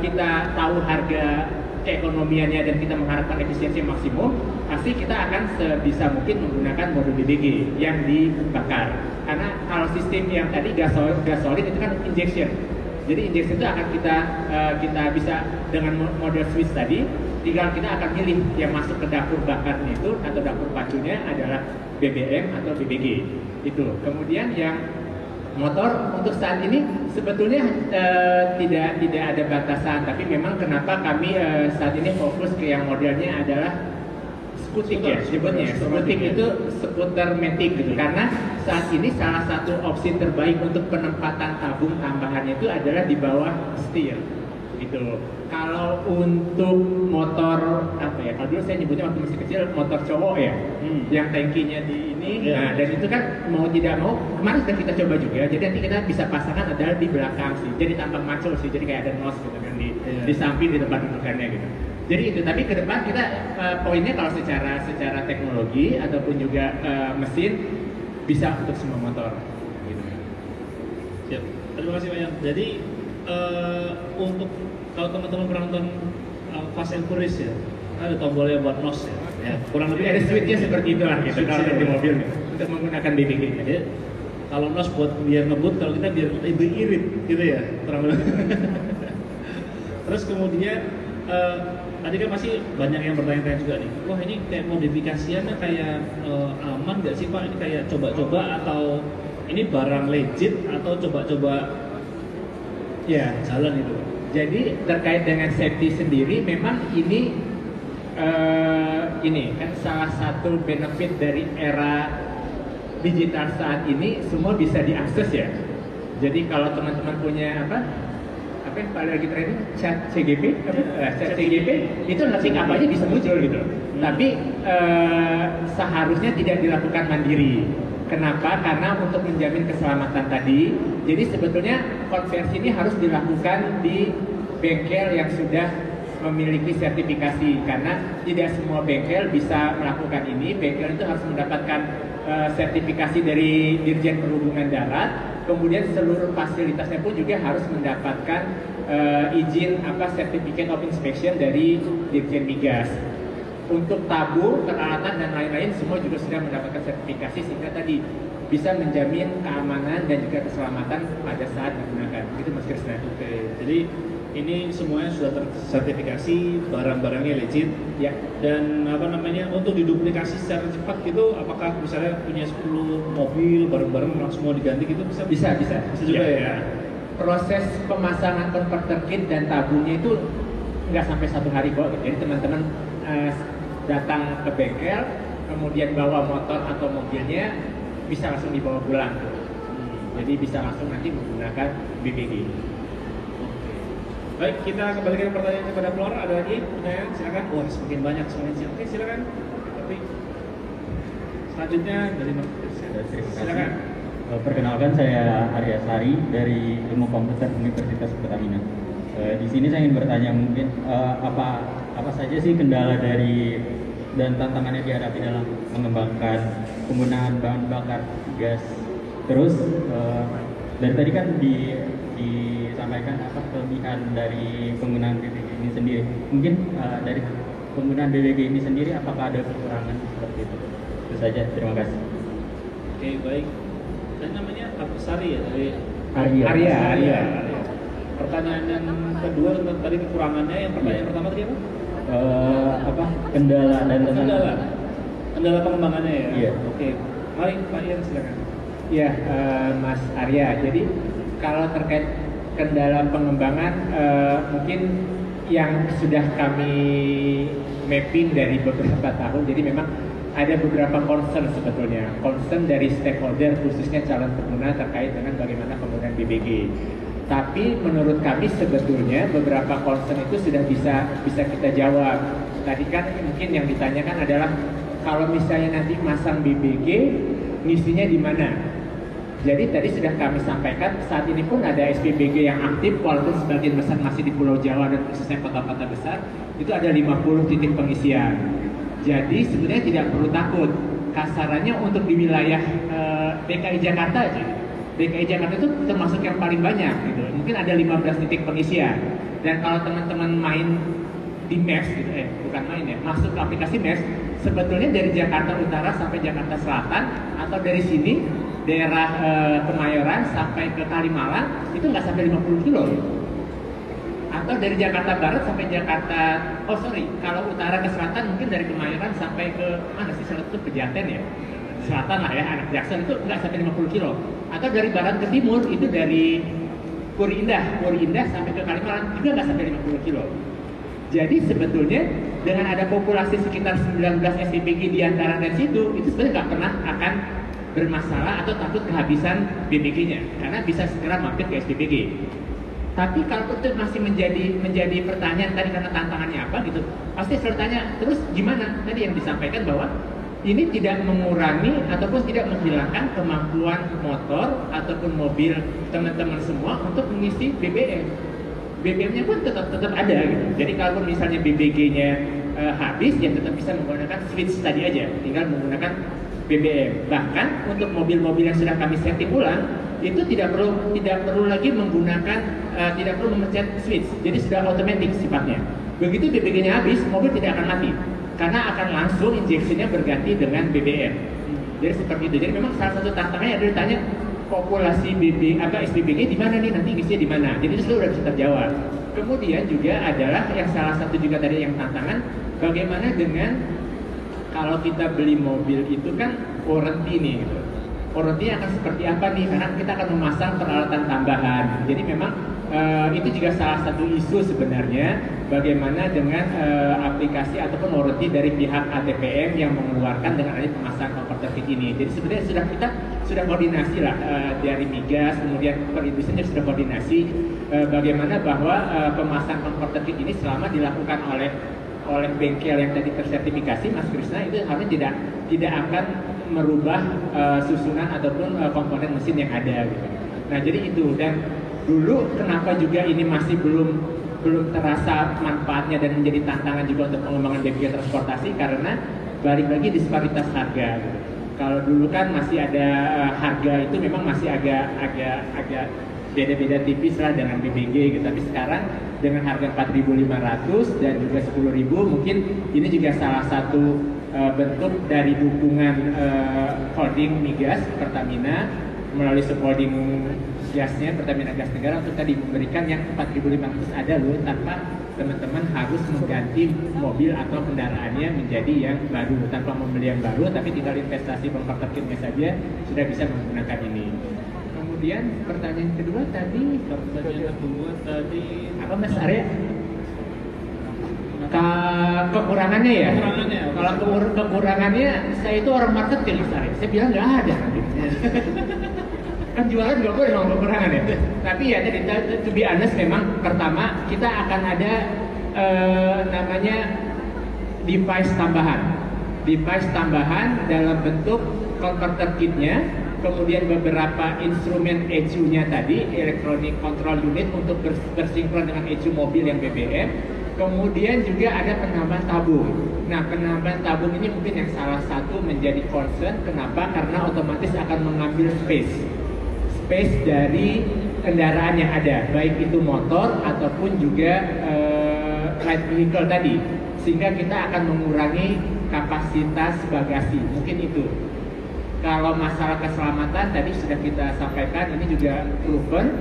kita tahu harga keekonomiannya dan kita mengharapkan efisiensi maksimum, pasti kita akan sebisa mungkin menggunakan mode BBG yang dibakar. Karena kalau sistem yang tadi gasolin itu kan injection. Jadi injection itu akan kita bisa dengan mode switch tadi, tinggal kita akan pilih yang masuk ke dapur bakarnya itu atau dapur pacunya adalah BBM atau BBG. Itu. Kemudian yang motor untuk saat ini sebetulnya tidak ada batasan, tapi memang kenapa kami saat ini fokus ke yang modelnya adalah skutik ya, sebutnya skutik itu skuter matic gitu, karena saat ini salah satu opsi terbaik untuk penempatan tabung tambahannya itu adalah di bawah setir gitu. Kalau untuk motor apa ya, kalau dulu saya nyebutnya waktu masih kecil motor cowok ya, yang tangkinya di ini, nah dan itu kan mau tidak mau kemarin sudah kita coba juga, jadi nanti kita bisa pasangan adalah di belakang sih, jadi tampak maco sih, jadi kayak ada nos gitu kan di samping di tempat dudukannya gitu. Jadi itu, tapi ke depan kita poinnya kalau secara teknologi ataupun juga mesin bisa untuk semua motor. Gitu. Siap. Terima kasih banyak. Jadi untuk kalau teman-teman pernah nonton Fast and Furious ya, ada tombolnya buat NOS ya. Ya, kurang lebih ada switch-nya seperti itu lah gitu kalau di mobil untuk menggunakan BBG. Jadi kalau NOS buat biar ngebut, kalau kita biar lebih irit gitu ya, kurang lebih. Terus kemudian tadi kan masih banyak yang bertanya-tanya juga nih, wah ini kayak modifikasiannya kayak aman nggak sih Pak? Ini kayak coba-coba atau ini barang legit atau coba-coba Ya, jalan itu? jadi terkait dengan safety sendiri memang ini kan salah satu benefit dari era digital saat ini, semua bisa diakses ya. Jadi kalau teman-teman punya apa yang lagi tren chat CGP, chat CGP itu ngetik apa aja bisa muncul gitu. Tapi seharusnya tidak dilakukan mandiri. Kenapa? Karena untuk menjamin keselamatan tadi. Jadi sebetulnya konversi ini harus dilakukan di bengkel yang sudah memiliki sertifikasi, karena tidak semua bengkel bisa melakukan ini. Bengkel itu harus mendapatkan sertifikasi dari Dirjen Perhubungan Darat, kemudian seluruh fasilitasnya pun juga harus mendapatkan izin Certificate of Inspection dari Dirjen Migas. Untuk tabur, peralatan dan lain-lain semua juga sudah mendapatkan sertifikasi, sehingga tadi bisa menjamin keamanan dan juga keselamatan pada saat digunakan. Gitu Mas Krisna. Oke, jadi ini semuanya sudah tersertifikasi, barang-barangnya legit Ya. dan untuk diduplikasi secara cepat gitu, apakah misalnya punya 10 mobil bareng-bareng langsung mau diganti gitu bisa? Bisa juga ya. Proses pemasangan converter kit dan tabungnya itu nggak sampai 1 hari kok. Jadi teman-teman datang ke bengkel, kemudian bawa motor atau mobilnya, bisa langsung dibawa pulang. Jadi bisa langsung nanti menggunakan BBG. Baik, kita kembalikan pertanyaan kepada Flora. Ada lagi pertanyaan? Silakan. Wah, semakin banyak semakin. Oke, silakan. Tapi selanjutnya dari Mas. Silakan. Perkenalkan, saya Arya Sari dari Ilmu Komputer Universitas Pertamina. Di sini saya ingin bertanya mungkin apa saja sih kendala dari dan tantangannya dihadapi dalam mengembangkan penggunaan bahan bakar gas. Terus dari tadi kan disampaikan kelebihan dari penggunaan BBG ini sendiri. Mungkin dari penggunaan BBG ini sendiri apakah ada kekurangan seperti itu? Itu saja. Terima kasih. Oke, baik. Dan namanya Pak Sari ya dari Arya. Pertanyaan yang kedua tadi kekurangannya, yang pertanyaan pertama tadi apa? Kendala dan Kendala pengembangannya ya. Iya. Oke. Mari Pak Ian silakan. Ya, Mas Arya. Jadi kalau terkait kendala pengembangan, mungkin yang sudah kami mapping dari beberapa tahun. Jadi memang ada beberapa concern sebetulnya, concern dari stakeholder khususnya calon pengguna terkait dengan bagaimana penggunaan BBG. Tapi menurut kami sebetulnya beberapa concern itu sudah bisa kita jawab. Tadi kan mungkin yang ditanyakan adalah kalau misalnya nanti masang BBG, ngisinya di mana? Jadi tadi sudah kami sampaikan, saat ini pun ada SPBG yang aktif, walaupun sebagian besar masih di Pulau Jawa dan khususnya kota-kota besar, itu ada 50 titik pengisian. Jadi sebenarnya tidak perlu takut. Kasarannya untuk di wilayah DKI Jakarta aja. DKI Jakarta itu termasuk yang paling banyak gitu. Mungkin ada 15 titik pengisian. Dan kalau teman-teman main di Maps gitu, bukan main ya, masuk ke aplikasi Maps, sebetulnya dari Jakarta Utara sampai Jakarta Selatan atau dari sini daerah Kemayoran sampai ke Kalimalang itu nggak sampai 50 kilo. Atau dari Jakarta Barat sampai kalau utara ke selatan mungkin dari Kemayoran sampai ke mana sih, selatan itu Pejaten ya, selatan lah ya, Anak Jackson itu nggak sampai 50 kilo. Atau dari barat ke timur itu dari Puri Indah sampai ke Kalimalang juga nggak sampai 50 kilo. Jadi sebetulnya dengan ada populasi sekitar 19 SPBG di antara dan situ, itu sebenarnya nggak pernah akan bermasalah atau takut kehabisan BBG-nya, karena bisa segera mampir ke SPBG. Tapi kalau itu masih menjadi pertanyaan tadi karena tantangannya apa gitu, pasti selalu tanya terus gimana? Tadi yang disampaikan bahwa ini tidak mengurangi ataupun tidak menghilangkan kemampuan motor ataupun mobil teman-teman semua untuk mengisi BBM. BBM-nya pun tetap ada gitu. Jadi kalau misalnya BBG-nya habis, ya tetap bisa menggunakan switch tadi aja, tinggal menggunakan BBM. Bahkan untuk mobil-mobil yang sudah kami setting ulang, itu tidak perlu lagi menggunakan tidak perlu memencet switch, jadi sudah otomatis sifatnya. Begitu BBG-nya habis, mobil tidak akan mati karena akan langsung injeksinya berganti dengan BBM. Jadi seperti itu. Jadi memang salah satu tantangannya adalah ditanya populasi SPBG di mana nih, nanti isinya di mana. Jadi itu sudah bisa terjawab. Kemudian juga adalah yang salah satu juga tadi yang tantangan, bagaimana dengan kalau kita beli mobil itu kan warranty nih gitu. Warranty akan seperti apa nih, karena kita akan memasang peralatan tambahan. Jadi memang itu juga salah satu isu sebenarnya, bagaimana dengan aplikasi ataupun warranty dari pihak ATPM yang mengeluarkan dengan adanya pemasangan converter kit ini. Jadi sebenarnya kita sudah koordinasi lah dari migas, kemudian perindustrinya sudah koordinasi bagaimana bahwa pemasang converter kit ini selama dilakukan oleh bengkel yang tadi tersertifikasi, Mas Krisna, itu harusnya tidak akan merubah susunan ataupun komponen mesin yang ada gitu. Nah jadi itu, dan dulu kenapa juga ini masih belum terasa manfaatnya dan menjadi tantangan juga untuk pengembangan BPG transportasi, karena balik lagi disparitas harga gitu. Kalau dulu kan masih ada harga itu memang masih agak beda-beda tipis lah dengan BBG gitu. Tapi sekarang dengan harga 4.500 dan juga 10.000, mungkin ini juga salah satu bentuk dari dukungan holding migas Pertamina melalui subholding gasnya Pertamina Gas Negara untuk tadi memberikan yang 4.500 ada loh, tanpa teman-teman harus mengganti mobil atau kendaraannya menjadi yang baru, tanpa membeli yang baru, tapi tinggal investasi converter kitnya saja sudah bisa menggunakan ini. Kemudian pertanyaan kedua tadi apa Mas Arya? Kekurangannya ya? Kalau kekurangannya, saya itu orang marketing Mas Arya, saya bilang nggak ada nanti. Kan jualan nggak boleh ngomong kekurangan ya. Tapi ya tadi, to be honest, memang pertama kita akan ada namanya device tambahan dalam bentuk converter kitnya, kemudian beberapa instrumen ECU-nya tadi, electronic control unit untuk bersinkron dengan ECU mobil yang BBM. Kemudian juga ada penambahan tabung. Nah, penambahan tabung ini mungkin yang salah satu menjadi concern. Kenapa? Karena otomatis akan mengambil space dari kendaraan yang ada, baik itu motor ataupun juga light vehicle tadi, sehingga kita akan mengurangi kapasitas bagasi. Mungkin itu. Kalau masalah keselamatan tadi sudah kita sampaikan, ini juga proven,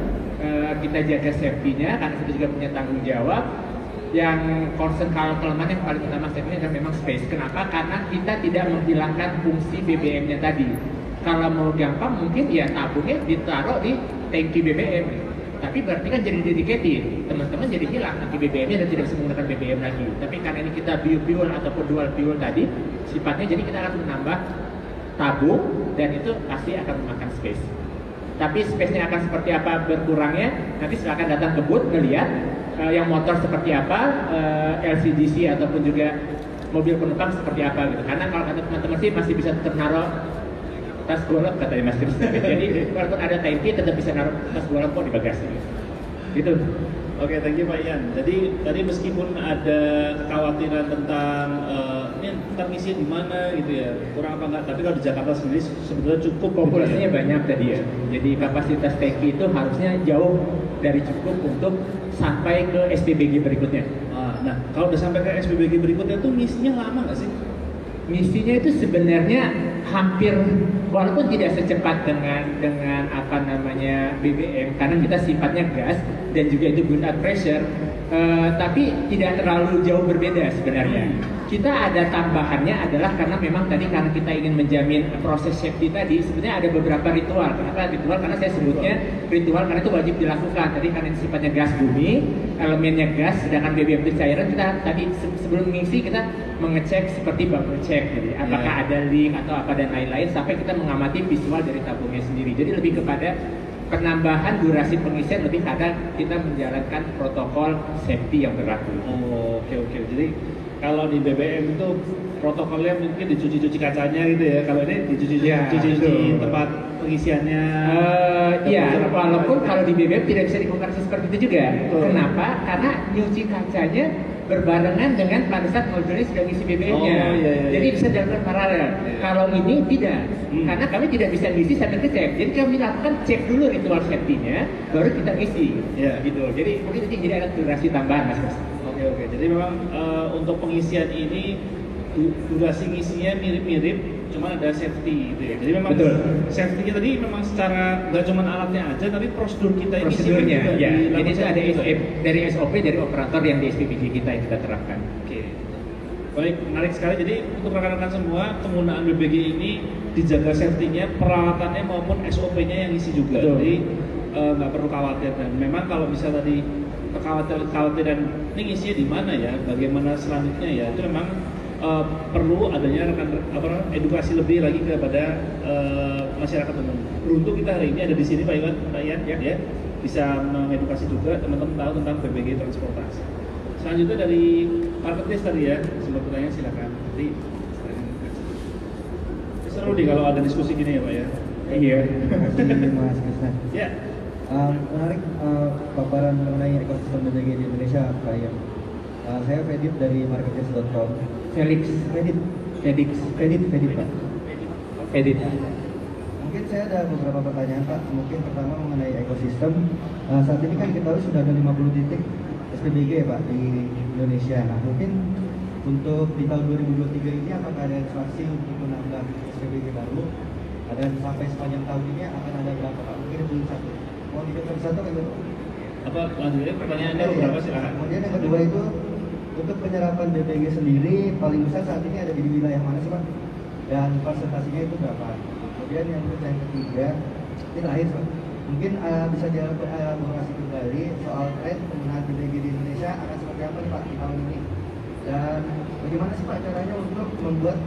kita jaga safety-nya karena kita juga punya tanggung jawab. Yang concern kalau kelemahan yang paling utama safety adalah memang space. Kenapa? Karena kita tidak menghilangkan fungsi BBM-nya tadi. Kalau mau gampang mungkin ya tabungnya ditaruh di tangki BBM, tapi berarti kan jadi dedicated, teman-teman jadi hilang tangki BBM-nya dan tidak bisa menggunakan BBM lagi. Tapi karena ini kita bio-fuel ataupun dual fuel tadi sifatnya, jadi kita akan menambah tabung dan itu pasti akan memakan space. Tapi space-nya akan seperti apa berkurangnya, nanti silakan datang ke booth ngelihat yang motor seperti apa, LCGC ataupun juga mobil penumpang seperti apa gitu. Karena kalau kata teman-teman sih masih bisa ternaruh tas golok katanya Mas Krisna. Jadi walaupun ada tangki tetap bisa naruh tas golok kok di bagasi. Gitu. Oke, thank you Pak Ian. Jadi tadi meskipun ada kekhawatiran tentang ini ntar ngisi di mana gitu ya, kurang apa enggak, tapi kalau di Jakarta sendiri sebetulnya cukup populasinya banyak tadi ya. Jadi kapasitas tangki itu harusnya jauh dari cukup untuk sampai ke SPBG berikutnya. Nah, kalau udah sampai ke SPBG berikutnya tuh misinya lama nggak sih? Misinya itu sebenarnya hampir, walaupun tidak secepat dengan apa namanya BBM, karena kita sifatnya gas dan juga itu build up pressure, tapi tidak terlalu jauh berbeda sebenarnya. Kita ada tambahannya adalah karena memang tadi karena kita ingin menjamin proses safety tadi, sebenarnya ada beberapa ritual. Kenapa ritual? Karena saya sebutnya ritual karena itu wajib dilakukan. Tadi karena ini sifatnya gas bumi, elemennya gas, sedangkan BBM itu cairan, kita tadi sebelum mengisi kita mengecek seperti bubble check, jadi apakah ada leak atau apa dan lain-lain, sampai kita mengamati visual dari tabungnya sendiri. Jadi lebih kepada penambahan durasi pengisian lebih karena kita menjalankan protokol safety yang berlaku. Oke. Jadi Kalau di BBM itu protokolnya mungkin dicuci-cuci kacanya gitu ya. Kalau ini dicuci-cuci Ya, cuci-cuci betul. tempat pengisiannya. Iya, walaupun kalau di BBM tidak bisa dikomunikasi seperti itu juga. Betul. Kenapa? Karena nyuci kacanya berbarengan dengan pada saat modulnya sudah ngisi BBM-nya. Oh, iya, iya, Jadi iya. bisa dilakukan paralel. Kalau ini tidak, karena kami tidak bisa ngisi sambil ngecek. Jadi kami lakukan cek dulu ritual safety-nya, baru kita ngisi. Iya. Gitu. Jadi mungkin itu jadi ada durasi tambahan, Mas. Oke. Jadi memang untuk pengisian ini durasi ngisinya mirip-mirip, cuma ada safety gitu ya. Jadi memang Betul. safety-nya tadi memang secara nggak cuma alatnya aja, tapi prosedur kita ini Prosedurnya, juga ya. Jadi dilakukan itu ada juga. dari SOP dari operator yang di SPPG kita yang kita terapkan. Oke. Baik, menarik sekali. Jadi untuk rekan-rekan semua, penggunaan BBG ini dijaga safety-nya, peralatannya maupun SOP-nya yang isi juga. Betul. Jadi nggak perlu khawatir. Dan memang kalau bisa tadi kekhawatiran ini isinya di mana ya, bagaimana selanjutnya ya, itu memang perlu adanya edukasi lebih lagi kepada masyarakat umum. Beruntung kita hari ini ada di sini Pak Iwan, ya, bisa mengedukasi juga teman-teman tahu tentang BBG transportasi. Selanjutnya dari marketplace tadi ya, sempat pertanyaan silakan. Jadi seru nih kalau ada diskusi gini ya Pak ya. Iya. Terima kasih Mas Krisna. Ya, Menarik paparan mengenai ekosistem BBG di Indonesia Pak Ian. Saya Fedit dari marketplace.com. Felix, Fedit Pak. edit. Mungkin saya ada beberapa pertanyaan Pak. Mungkin pertama mengenai ekosistem. Saat ini kan kita tahu sudah ada 50 titik SPBG ya Pak di Indonesia. Nah mungkin untuk di tahun 2023 ini apakah ada instruksi untuk menambah SPBG baru? Dan sampai sepanjang tahun ini akan ada berapa Pak? Mungkin itu satu. Mau dijawab satu kan? apa lanjutnya pertanyaannya berapa silakan. Kemudian yang kedua itu untuk penyerapan BBG sendiri paling besar saat ini ada di wilayah mana sih Pak? Dan presentasinya itu berapa? Kemudian yang ketiga, ini terakhir Pak. Mungkin bisa dielaborasi kembali soal tren penggunaan BBG di Indonesia akan seperti apa nih Pak di tahun ini? Dan bagaimana sih Pak caranya untuk membuat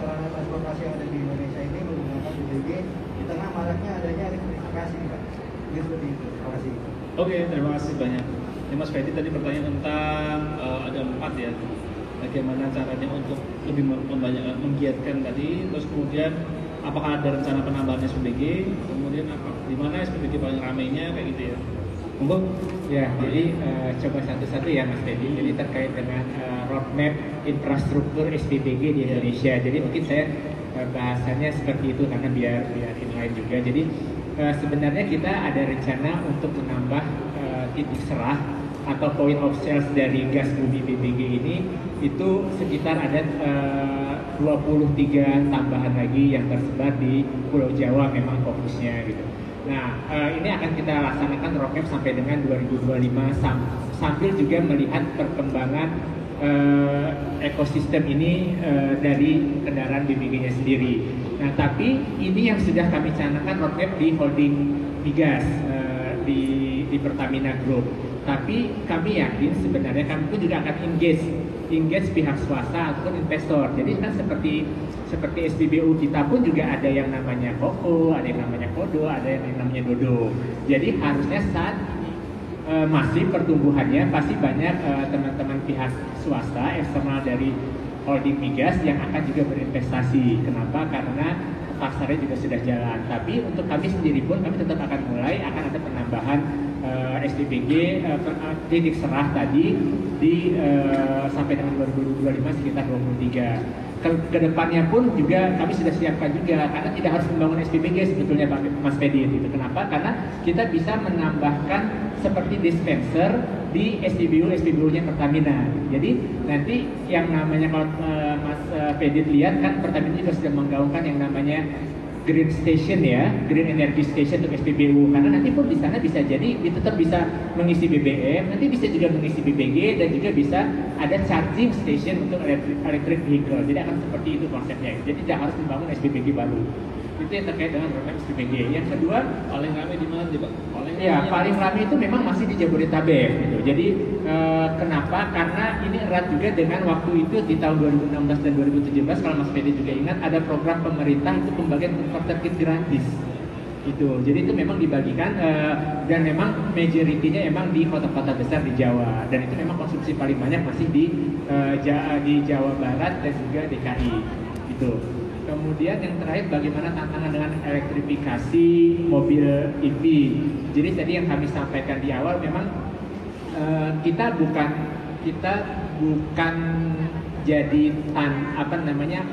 sarana transportasi yang ada di Indonesia ini menggunakan BBG di tengah maraknya adanya elektrifikasi nih Pak? Jadi seperti itu. Terima kasih. Oke, terima kasih banyak. Ini Mas Fedi tadi bertanya tentang ada 4 ya. Bagaimana caranya untuk lebih menggiatkan tadi, terus kemudian apakah ada rencana penambahan SPBG, kemudian di mana SPBG paling ramainya kayak gitu ya. Monggo. Ya, jadi coba satu-satu ya Mas Teddy. Jadi terkait dengan roadmap infrastruktur SPBG di Indonesia. Jadi mungkin saya bahasannya seperti itu karena biar inline juga. Jadi sebenarnya kita ada rencana untuk menambah titik serah atau point of sales dari gas bumi BBG ini itu sekitar ada 23 tambahan lagi yang tersebar di Pulau Jawa memang fokusnya gitu. Nah, ini akan kita laksanakan roadmap sampai dengan 2025 sambil juga melihat perkembangan ekosistem ini dari kendaraan BBG-nya sendiri. Nah, tapi ini yang sudah kami canangkan roadmap di holding migas di Pertamina Group. Tapi kami yakin sebenarnya kami pun juga akan engage pihak swasta ataupun investor. Jadi kan seperti SPBU kita pun juga ada yang namanya Koko, ada yang namanya Kodo, ada yang namanya Dodo. Jadi harusnya saat masih pertumbuhannya pasti banyak teman-teman pihak swasta eksternal dari holding migas yang akan juga berinvestasi. Kenapa? Karena pasarnya juga sudah jalan. Tapi untuk kami sendiri pun kami tetap akan mulai akan ada penambahan SPBG titik serah tadi di sampai dengan 2025 sekitar 23. Kedepannya pun juga kami sudah siapkan juga karena tidak harus membangun SPBG sebetulnya Pak Mas Fedi gitu. Kenapa? Karena kita bisa menambahkan seperti dispenser di SPBU-nya Pertamina. Jadi nanti yang namanya kalau Mas Fedi lihat kan Pertamina juga sudah menggaungkan yang namanya Green Station ya, Green Energy Station untuk SPBU. Karena nanti pun di sana bisa jadi tetap bisa mengisi BBM, nanti bisa juga mengisi BBG dan juga bisa ada charging station untuk electric vehicle. Jadi akan seperti itu konsepnya. Jadi tidak harus membangun SPBG baru. Itu yang terkait dengan roadmap SPBG. Yang kedua, Paling ramai di mana sih Pak? paling ramai itu memang masih di Jabodetabek gitu. Jadi kenapa? Karena ini erat juga dengan waktu itu di tahun 2016 dan 2017 kalau Mas Fedi juga ingat ada program pemerintah itu pembagian converter kit gratis. Itu. Jadi itu memang dibagikan dan memang majority-nya emang di kota-kota besar di Jawa, dan itu memang konsumsi paling banyak masih di Jawa Barat dan juga DKI. Itu. Kemudian yang terakhir, bagaimana tantangan dengan elektrifikasi mobil EV. Jadi tadi yang kami sampaikan di awal, memang kita bukan jadi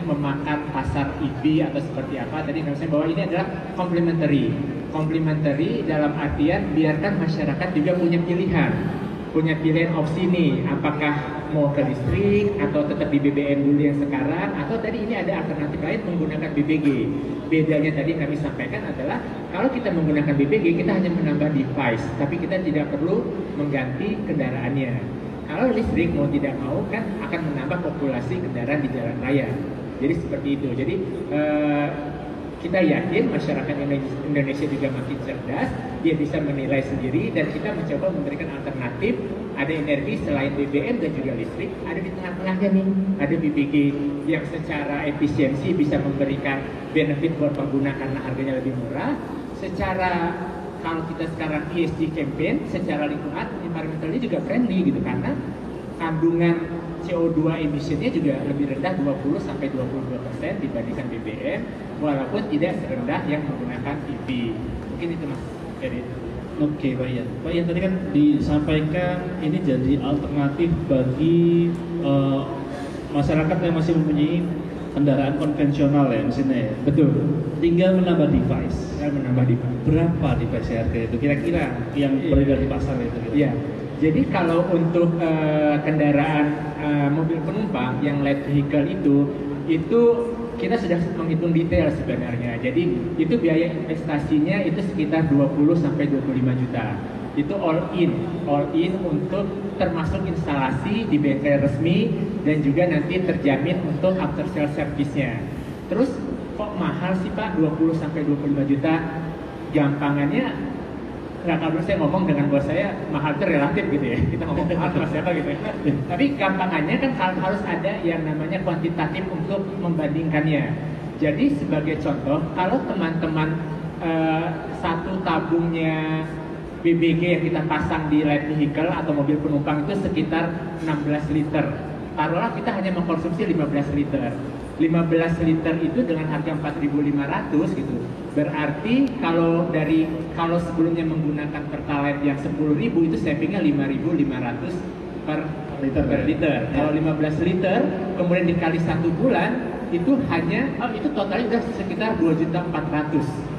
memakan pasar EV atau seperti apa. Tadi saya bahwa ini adalah complementary dalam artian biarkan masyarakat juga punya pilihan opsi nih, apakah mau ke listrik atau tetap di BBM dulu yang sekarang, atau tadi ini ada alternatif lain menggunakan BBG. Bedanya tadi kami sampaikan adalah kalau kita menggunakan BBG kita hanya menambah device, tapi kita tidak perlu mengganti kendaraannya. Kalau listrik mau tidak mau kan akan menambah populasi kendaraan di jalan raya. Jadi seperti itu. Jadi kita yakin masyarakat Indonesia juga makin cerdas, dia bisa menilai sendiri, dan kita mencoba memberikan alternatif. Ada energi selain BBM dan juga listrik, ada di tengah-tengahnya nih, ada BBG yang secara efisiensi bisa memberikan benefit buat pengguna karena harganya lebih murah. Secara kalau kita sekarang ESG campaign, secara lingkungan, environmentalnya juga friendly gitu, karena kandungan CO2 emisinya juga lebih rendah 20-22% dibandingkan BBM, walaupun tidak serendah yang menggunakan EV. Mungkin itu Mas Eri. Oke, Pak Ian. Pak Ian tadi kan disampaikan ini jadi alternatif bagi masyarakat yang masih mempunyai kendaraan konvensional ya mesinnya ya. Betul. Tinggal menambah device. Berapa device harga itu kira-kira yang beredar di pasar itu? Iya. Jadi kalau untuk kendaraan mobil penumpang yang light vehicle itu kita sudah menghitung detail sebenarnya. Jadi itu biaya investasinya itu sekitar 20-25 juta. Itu all in untuk termasuk instalasi di bengkel resmi dan juga nanti terjamin untuk after sales service-nya. Terus kok mahal sih Pak 20-25 juta? Gampangannya, kalau saya ngomong dengan bos saya, mahal itu relatif gitu ya. Kita ngomong mahal sama siapa gitu ya. Tapi gampangannya kan harus ada yang namanya kuantitatif untuk membandingkannya. Jadi sebagai contoh, kalau teman-teman satu tabungnya BBG yang kita pasang di light vehicle atau mobil penumpang itu sekitar 16 liter. Taruhlah kita hanya mengkonsumsi 15 liter. 15 liter itu dengan harga 4.500 gitu. Berarti kalau sebelumnya menggunakan Pertalite yang 10.000 itu savingnya 5.500 per liter. Kalau 15 liter kemudian dikali 1 bulan itu itu totalnya udah sekitar 2.400.000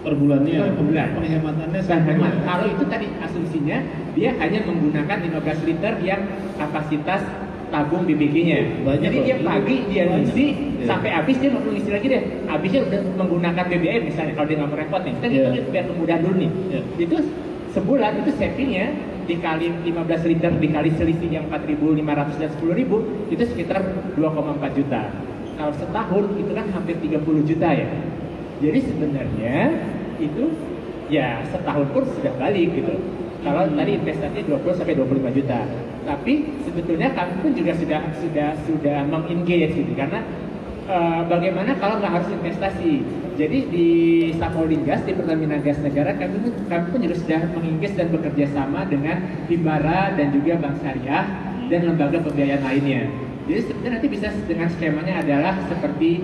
per bulannya. Per bulan. Penghematannya kalau itu tadi asumsinya dia hanya menggunakan 15 liter yang kapasitas tabung BBG-nya. Jadi dia pagi dia ngisi sampai habis, dia nggak perlu ngisi lagi deh. Habisnya udah menggunakan BBM misalnya, kalau dia nggak mau repot nih. Kita hitungin biar kemudahan dulu nih. Itu sebulan itu savingnya dikali 15 liter dikali selisih yang 4.500 dan 10.000 itu sekitar 2,4 juta. Kalau setahun itu kan hampir 30 juta ya. Jadi sebenarnya itu ya setahun pun sudah balik gitu. Kalau tadi investasinya 20-25 juta. Tapi sebetulnya kami pun juga sudah mengengage gitu, karena bagaimana kalau nggak harus investasi. Jadi di Sapolin Gas, di Pertamina Gas Negara, kami pun juga sudah mengengage dan bekerja sama dengan Himbara dan juga Bank Syariah dan lembaga pembiayaan lainnya. Jadi sebenarnya nanti bisa dengan skemanya adalah seperti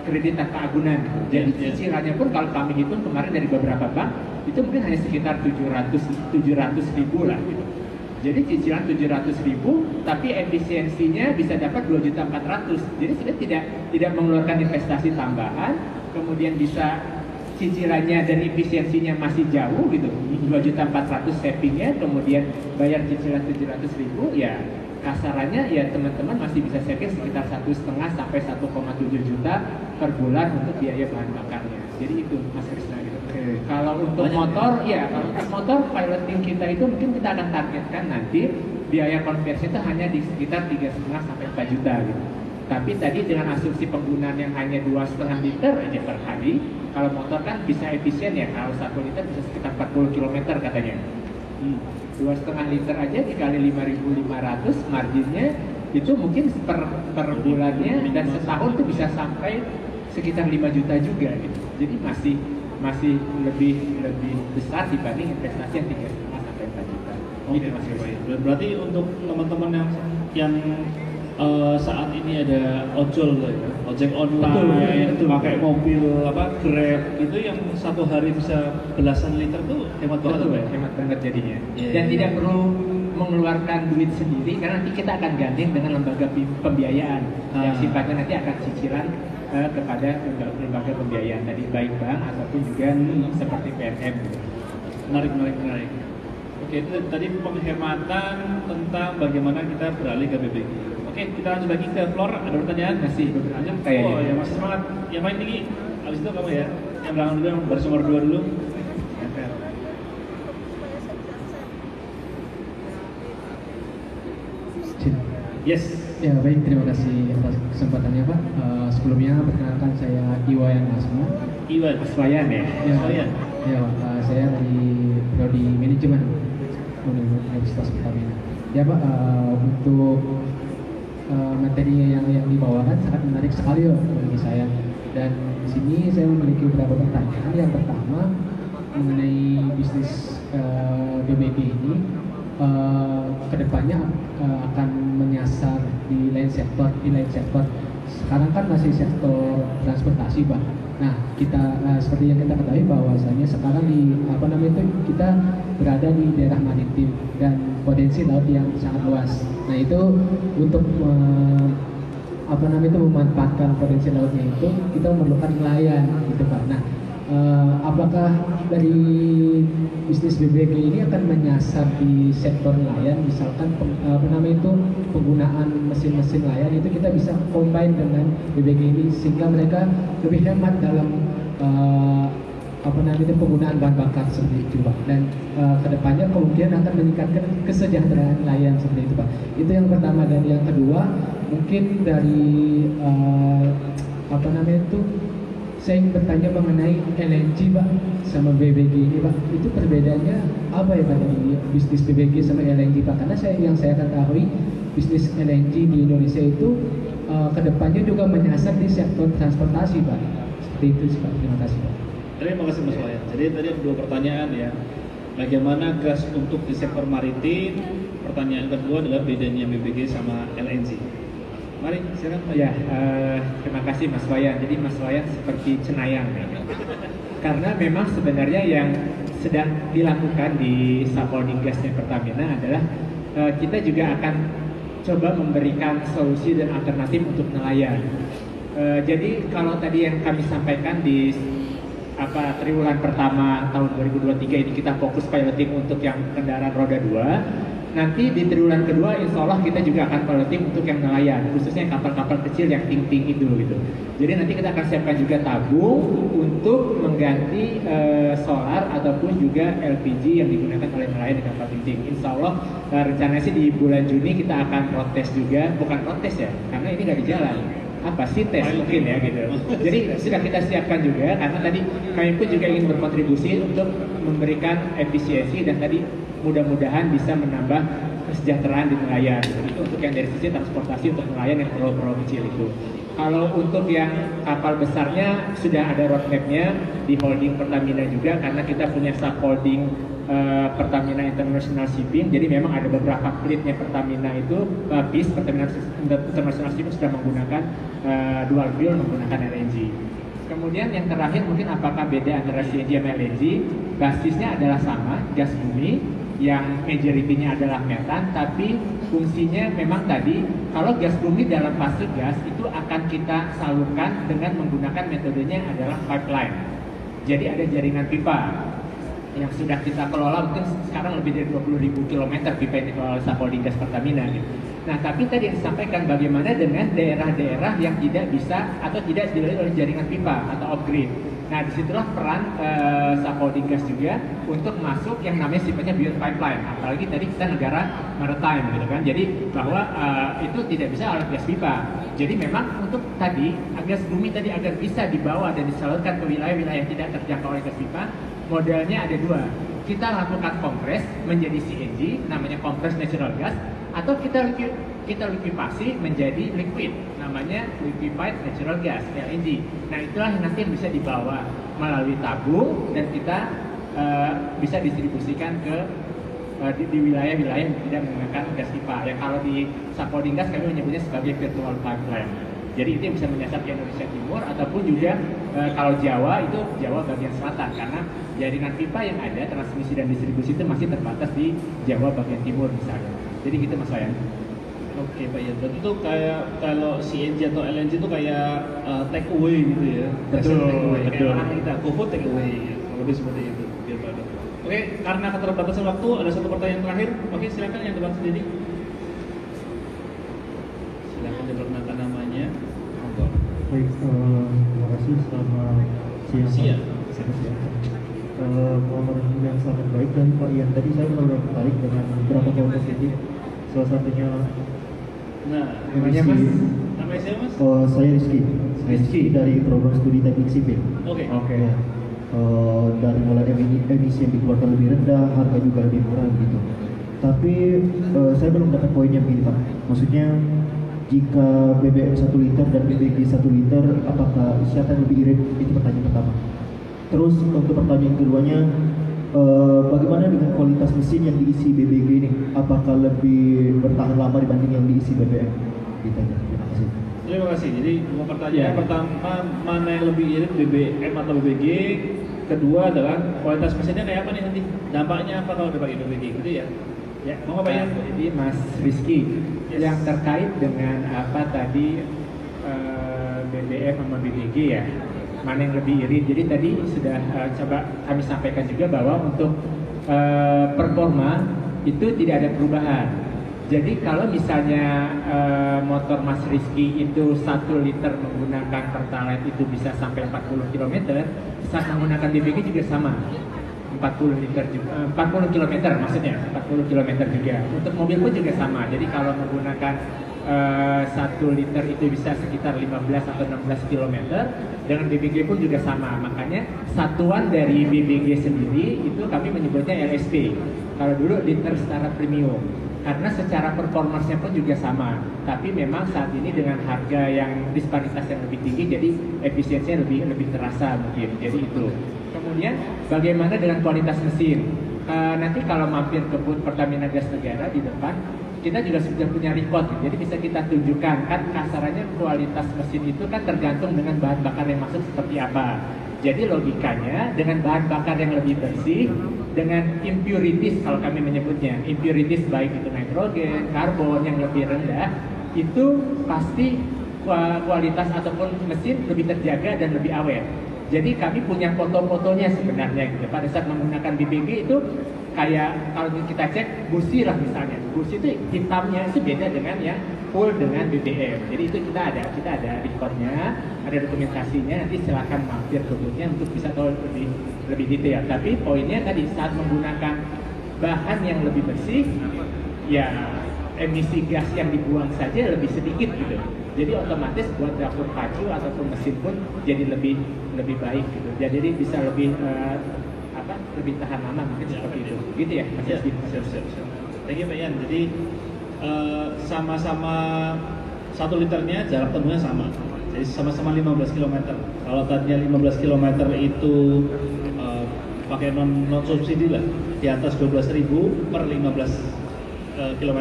kredit tanpa agunan. Jadi cicilannya pun kalau kami hitung kemarin dari beberapa bank itu mungkin hanya sekitar 700.000 lah gitu. Jadi cicilan 700.000 tapi efisiensinya bisa dapat 2.400.000. Jadi sudah tidak mengeluarkan investasi tambahan, kemudian bisa cicilannya dan efisiensinya masih jauh gitu. 2.400.000 savingnya, kemudian bayar cicilan 700.000, ya kasarannya ya teman-teman masih bisa saving sekitar 1,5 sampai 1,7 juta per bulan untuk biaya bahan bakarnya. Jadi itu Mas Krisna gitu. Kalau untuk motor, kalau untuk motor piloting kita itu mungkin kita akan targetkan nanti biaya konversi itu hanya di sekitar 3,5 sampai 4 juta gitu. Tapi tadi dengan asumsi penggunaan yang hanya 2,5 liter aja per hari, kalau motor kan bisa efisien ya, kalau 1 liter bisa sekitar 40 km katanya. 2,5 liter aja dikali 5.500 marginnya itu mungkin per bulannya dan setahun itu bisa sampai sekitar 5 juta juga gitu. Jadi masih lebih besar dibanding investasi yang 3,5 sampai 4 juta. Gitu Mas Yus. Berarti untuk teman-teman yang saat ini ada ojol ya, ojek online, Betul. pakai mobil Grab itu yang satu hari bisa belasan liter tuh hemat banget Betul, Pak, ya? hemat banget jadinya. Iya, Dan iya. tidak perlu mengeluarkan duit sendiri karena nanti kita akan gandeng dengan lembaga pembiayaan yang sifatnya nanti akan cicilan kepada lembaga pembiayaan tadi baik bank ataupun juga seperti PNM. Menarik. Oke, itu tadi penghematan tentang bagaimana kita beralih ke BBG. Oke, kita lanjut lagi ke floor. Ada pertanyaan? Masih beberapa Lanjut. kayaknya. Oh ya, masih semangat. Yang paling tinggi. Habis itu kamu ya. Yang belakang dulu, yang baris nomor 2 dulu. Yes. Ya baik, terima kasih atas kesempatannya Pak. Sebelumnya perkenalkan saya Iwayan Asmo. Iwan. Aswayan ya. Ya, Aswayan. ya Pak, saya dari Prodi Manajemen Universitas Pertamina. Ya Pak, untuk materi yang dibawakan sangat menarik sekali Pak bagi saya. Dan di sini saya memiliki beberapa pertanyaan. Yang pertama mengenai bisnis BBG ini. Kedepannya akan menyasar di lain sektor. Sekarang kan masih sektor transportasi, Pak. Nah, kita seperti yang kita ketahui bahwasanya sekarang kita berada di daerah maritim dan potensi laut yang sangat luas. Nah, itu untuk memanfaatkan potensi lautnya itu kita memerlukan nelayan, gitu Pak. Nah, apakah dari bisnis BBG ini akan menyasar di sektor nelayan, misalkan penggunaan mesin-mesin nelayan itu kita bisa combine dengan BBG ini sehingga mereka lebih hemat dalam penggunaan bahan bakar seperti itu Pak. Dan kedepannya kemungkinan akan meningkatkan kesejahteraan nelayan seperti itu Pak. Itu yang pertama. Dan yang kedua mungkin dari saya ingin bertanya mengenai LNG Pak sama BBG ini Pak. Itu perbedaannya apa ya Pak dari bisnis BBG sama LNG Pak? Karena yang saya ketahui bisnis LNG di Indonesia itu kedepannya juga menyasar di sektor transportasi Pak. Seperti itu sih Pak. Terima kasih Pak. Terima kasih Mas Wayan. Jadi tadi ada 2 pertanyaan ya. Bagaimana gas untuk di sektor maritim? Pertanyaan kedua adalah bedanya BBG sama LNG. Mari, silakan Pak. Ya, terima kasih Mas Wayan. Jadi Mas Wayan seperti cenayang ya. Karena memang sebenarnya yang sedang dilakukan di Subholding Gasnya Pertamina adalah kita juga akan coba memberikan solusi dan alternatif untuk nelayan. Jadi kalau tadi yang kami sampaikan di triwulan pertama tahun 2023 ini kita fokus piloting untuk yang kendaraan roda 2. Nanti di triwulan kedua insya Allah kita juga akan piloting untuk yang nelayan, khususnya kapal-kapal kecil yang ting-ting itu gitu. Jadi nanti kita akan siapkan juga tabung untuk mengganti solar ataupun juga LPG yang digunakan oleh nelayan di kapal ting-ting. Insya Allah rencananya sih di bulan Juni kita akan protes juga, bukan protes ya, karena ini nggak di jalan. Apa sih tes mungkin ya gitu. Jadi sudah kita siapkan juga karena tadi kami pun juga ingin berkontribusi untuk memberikan efisiensi dan tadi mudah-mudahan bisa menambah kesejahteraan di nelayan. Itu untuk yang dari sisi transportasi untuk nelayan yang pulau-pulau kecil itu. Kalau untuk yang kapal besarnya sudah ada roadmapnya di holding Pertamina juga karena kita punya subholding Pertamina International Shipping. Jadi memang ada beberapa fleetnya Pertamina itu BIS Pertamina International Shipping sudah menggunakan dual fuel menggunakan LNG. Kemudian yang terakhir mungkin apakah beda antara CNG dan LNG? Basisnya adalah sama, gas bumi yang majority-nya adalah metan, tapi fungsinya memang tadi kalau gas bumi dalam fase gas itu akan kita salurkan dengan menggunakan metodenya adalah pipeline. Jadi ada jaringan pipa yang sudah kita kelola mungkin sekarang lebih dari 20.000 km pipa yang dikelola oleh Subholding Gas Pertamina gitu. Nah tapi tadi yang disampaikan bagaimana dengan daerah-daerah yang tidak bisa atau tidak dilalui oleh jaringan pipa atau off-grid. Nah disitulah peran Subholding Gas juga untuk masuk yang namanya sifatnya beyond pipeline. Apalagi tadi kita negara maritime gitu kan. Jadi bahwa itu tidak bisa oleh gas pipa. Jadi memang untuk tadi gas bumi tadi agar bisa dibawa dan disalurkan ke wilayah-wilayah yang tidak terjangkau oleh gas pipa, modelnya ada 2. kita lakukan kompres menjadi CNG, namanya kompres natural gas, atau kita likuifasi menjadi liquid, namanya liquefied natural gas (LNG). Nah, itulah yang nanti bisa dibawa melalui tabung dan kita bisa distribusikan ke di wilayah-wilayah yang tidak menggunakan gas pipa. Yang kalau di Sapodinggas kami menyebutnya sebagai virtual pipeline. Jadi itu yang bisa menyasar ke Indonesia Timur ataupun juga kalau Jawa itu Jawa bagian selatan, karena jaringan pipa yang ada transmisi dan distribusi itu masih terbatas di Jawa bagian timur misalnya. Jadi gitu Mas Wayan. Oke Pak Ian, berarti itu kayak kalau CNG atau LNG itu kayak take away gitu ya? Betul, take away. betul. Kayak kita GoFood take away, ya. Lebih seperti itu. Biar pada. Oke, karena keterbatasan waktu ada satu pertanyaan terakhir. Oke, silakan yang depan sendiri. Silakan diperkenalkan namanya. Baik, terima kasih. Selamat siang. Pemaparan yang sangat baik dari Pak Ian. Tadi saya benar-benar tertarik dengan beberapa poin positif. Salah satunya namanya Mas? Namanya siapa Mas? Saya Rizky dari program studi teknik sipil. Oke. Ya. Dari mulai emisi yang dikeluarkan lebih rendah, harga juga lebih murah gitu. Tapi saya belum dapat poinnya begini Pak. Maksudnya jika BBM 1 liter dan BBG 1 liter, apakah siapa yang lebih irit? Itu pertanyaan pertama. Terus untuk pertanyaan keduanya, bagaimana dengan kualitas mesin yang diisi BBG ini? Apakah lebih bertahan lama dibanding yang diisi BBM? Gitu aja. Terima kasih. Terima kasih. Jadi dua pertanyaan. Pertama, mana yang lebih irit, BBM atau BBG? Kedua adalah kualitas mesinnya kayak apa nih nanti? Dampaknya apa kalau dipakai BBG? Gitu ya? Ya, mau apa ya? Jadi Mas Rizky, yang terkait dengan apa tadi BBM sama BBG ya, mana yang lebih irit? Jadi tadi sudah coba kami sampaikan juga bahwa untuk performa itu tidak ada perubahan. Jadi kalau misalnya motor Mas Rizky itu 1 liter menggunakan Pertalite itu bisa sampai 40 km, saat menggunakan BBG juga sama. 40 liter juga, 40 km maksudnya, 40 km juga. Untuk mobil pun juga sama. Jadi kalau menggunakan 1 liter itu bisa sekitar 15 atau 16 km, dengan BBG pun juga sama. Makanya satuan dari BBG sendiri itu kami menyebutnya LSP. Kalau dulu liter setara premium. Karena secara performance-nya pun juga sama. Tapi memang saat ini dengan harga yang disparitas yang lebih tinggi, jadi efisiensinya lebih terasa mungkin. Jadi itu. Kemudian bagaimana dengan kualitas mesin? Nanti kalau mampir ke booth Pertamina Gas Negara di depan, kita juga sudah punya record, jadi bisa kita tunjukkan kan kasarannya kualitas mesin itu kan tergantung dengan bahan bakar yang masuk seperti apa. Jadi logikanya dengan bahan bakar yang lebih bersih, dengan impurities kalau kami menyebutnya, impurities baik itu nitrogen, karbon yang lebih rendah, itu pasti kualitas ataupun mesin lebih terjaga dan lebih awet. Jadi kami punya foto-fotonya sebenarnya gitu. Pada saat menggunakan BBG itu kayak kalau kita cek busi lah misalnya, busi itu hitamnya itu beda dengan yang full dengan BBM. Jadi itu kita ada recordnya, ada dokumentasinya. Nanti silakan mampir ke boothnya untuk bisa tahu lebih detail. Tapi poinnya tadi saat menggunakan bahan yang lebih bersih, ya emisi gas yang dibuang saja lebih sedikit gitu. Jadi otomatis buat dapur pacu ataupun mesin pun jadi lebih baik gitu. Jadi bisa lebih lebih tahan lama mungkin seperti itu. Gitu ya Mas Rizky. Siap. Thank you Pak Ian. Jadi sama-sama 1 liternya jarak tempuhnya sama. Jadi sama-sama 15 km. Kalau tadinya 15 km itu pakai non subsidi lah, di atas 12.000 per 15 km.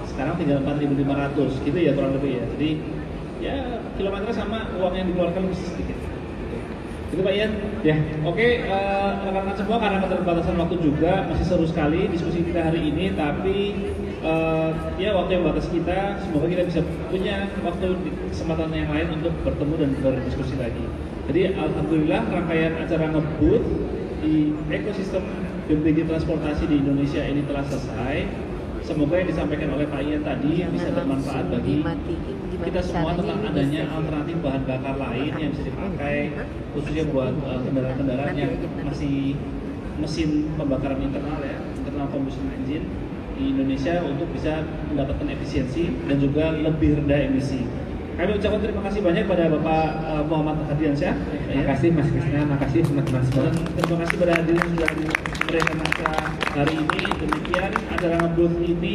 Sekarang tinggal 4.500 gitu ya kurang lebih ya. Jadi ya kilometernya sama, uang yang dikeluarkan lebih sedikit. Itu Pak Ian. Ya. Oke, rekan-rekan semua, karena keterbatasan waktu juga masih seru sekali diskusi kita hari ini, tapi ya waktu yang batas kita, semoga kita bisa punya waktu kesempatan yang lain untuk bertemu dan berdiskusi lagi. Jadi alhamdulillah rangkaian acara ngebut di ekosistem BBG transportasi di Indonesia ini telah selesai. Semoga yang disampaikan oleh Pak Ian tadi bisa bermanfaat bagi kita semua tentang adanya alternatif bahan bakar lain yang bisa dipakai khususnya buat kendaraan-kendaraan yang masih mesin pembakaran internal ya, internal combustion engine di Indonesia untuk bisa mendapatkan efisiensi dan juga lebih rendah emisi. Kami ucapkan terima kasih banyak pada Bapak Muhammad Hadiansyah. Terima kasih Mas Krisna, terima kasih teman-teman semua. Dan terima kasih pada hadirin yang sudah memberikan acara hari ini. Demikian acara ngebooth ini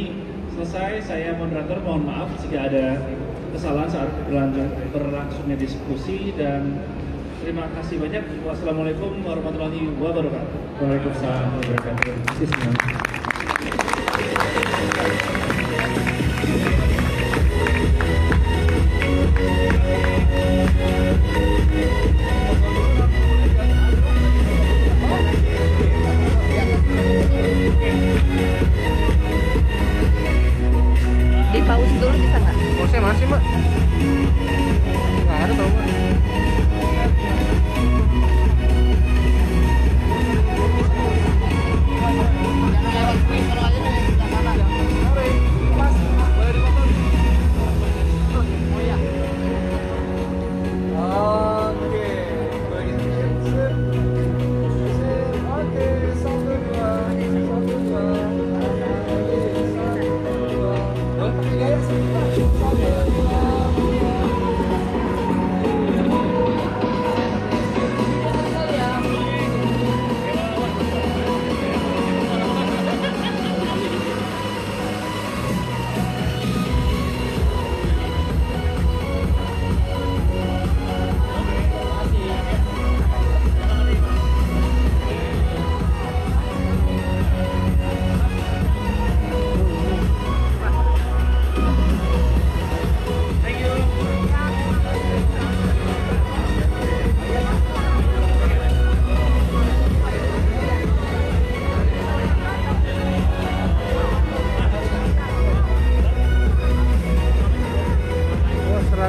selesai. Saya moderator, mohon maaf jika ada kesalahan saat berlangsungnya diskusi, dan terima kasih banyak. Wassalamualaikum warahmatullahi wabarakatuh. Waalaikumsalam warahmatullahi wabarakatuh. Terima kasih semua. Di pause dulu bisa nggak? Pause masih mbak? Nggak ada tau mbak.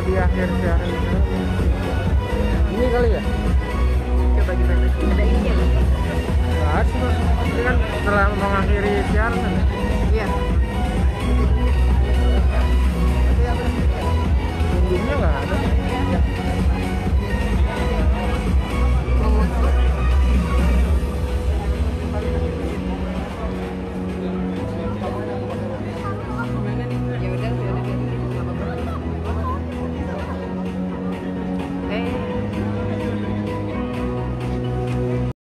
Di akhir siaran ini kali ya, coba kita Ada ini ya? bahas ini kan setelah mengakhiri siaran. Iya.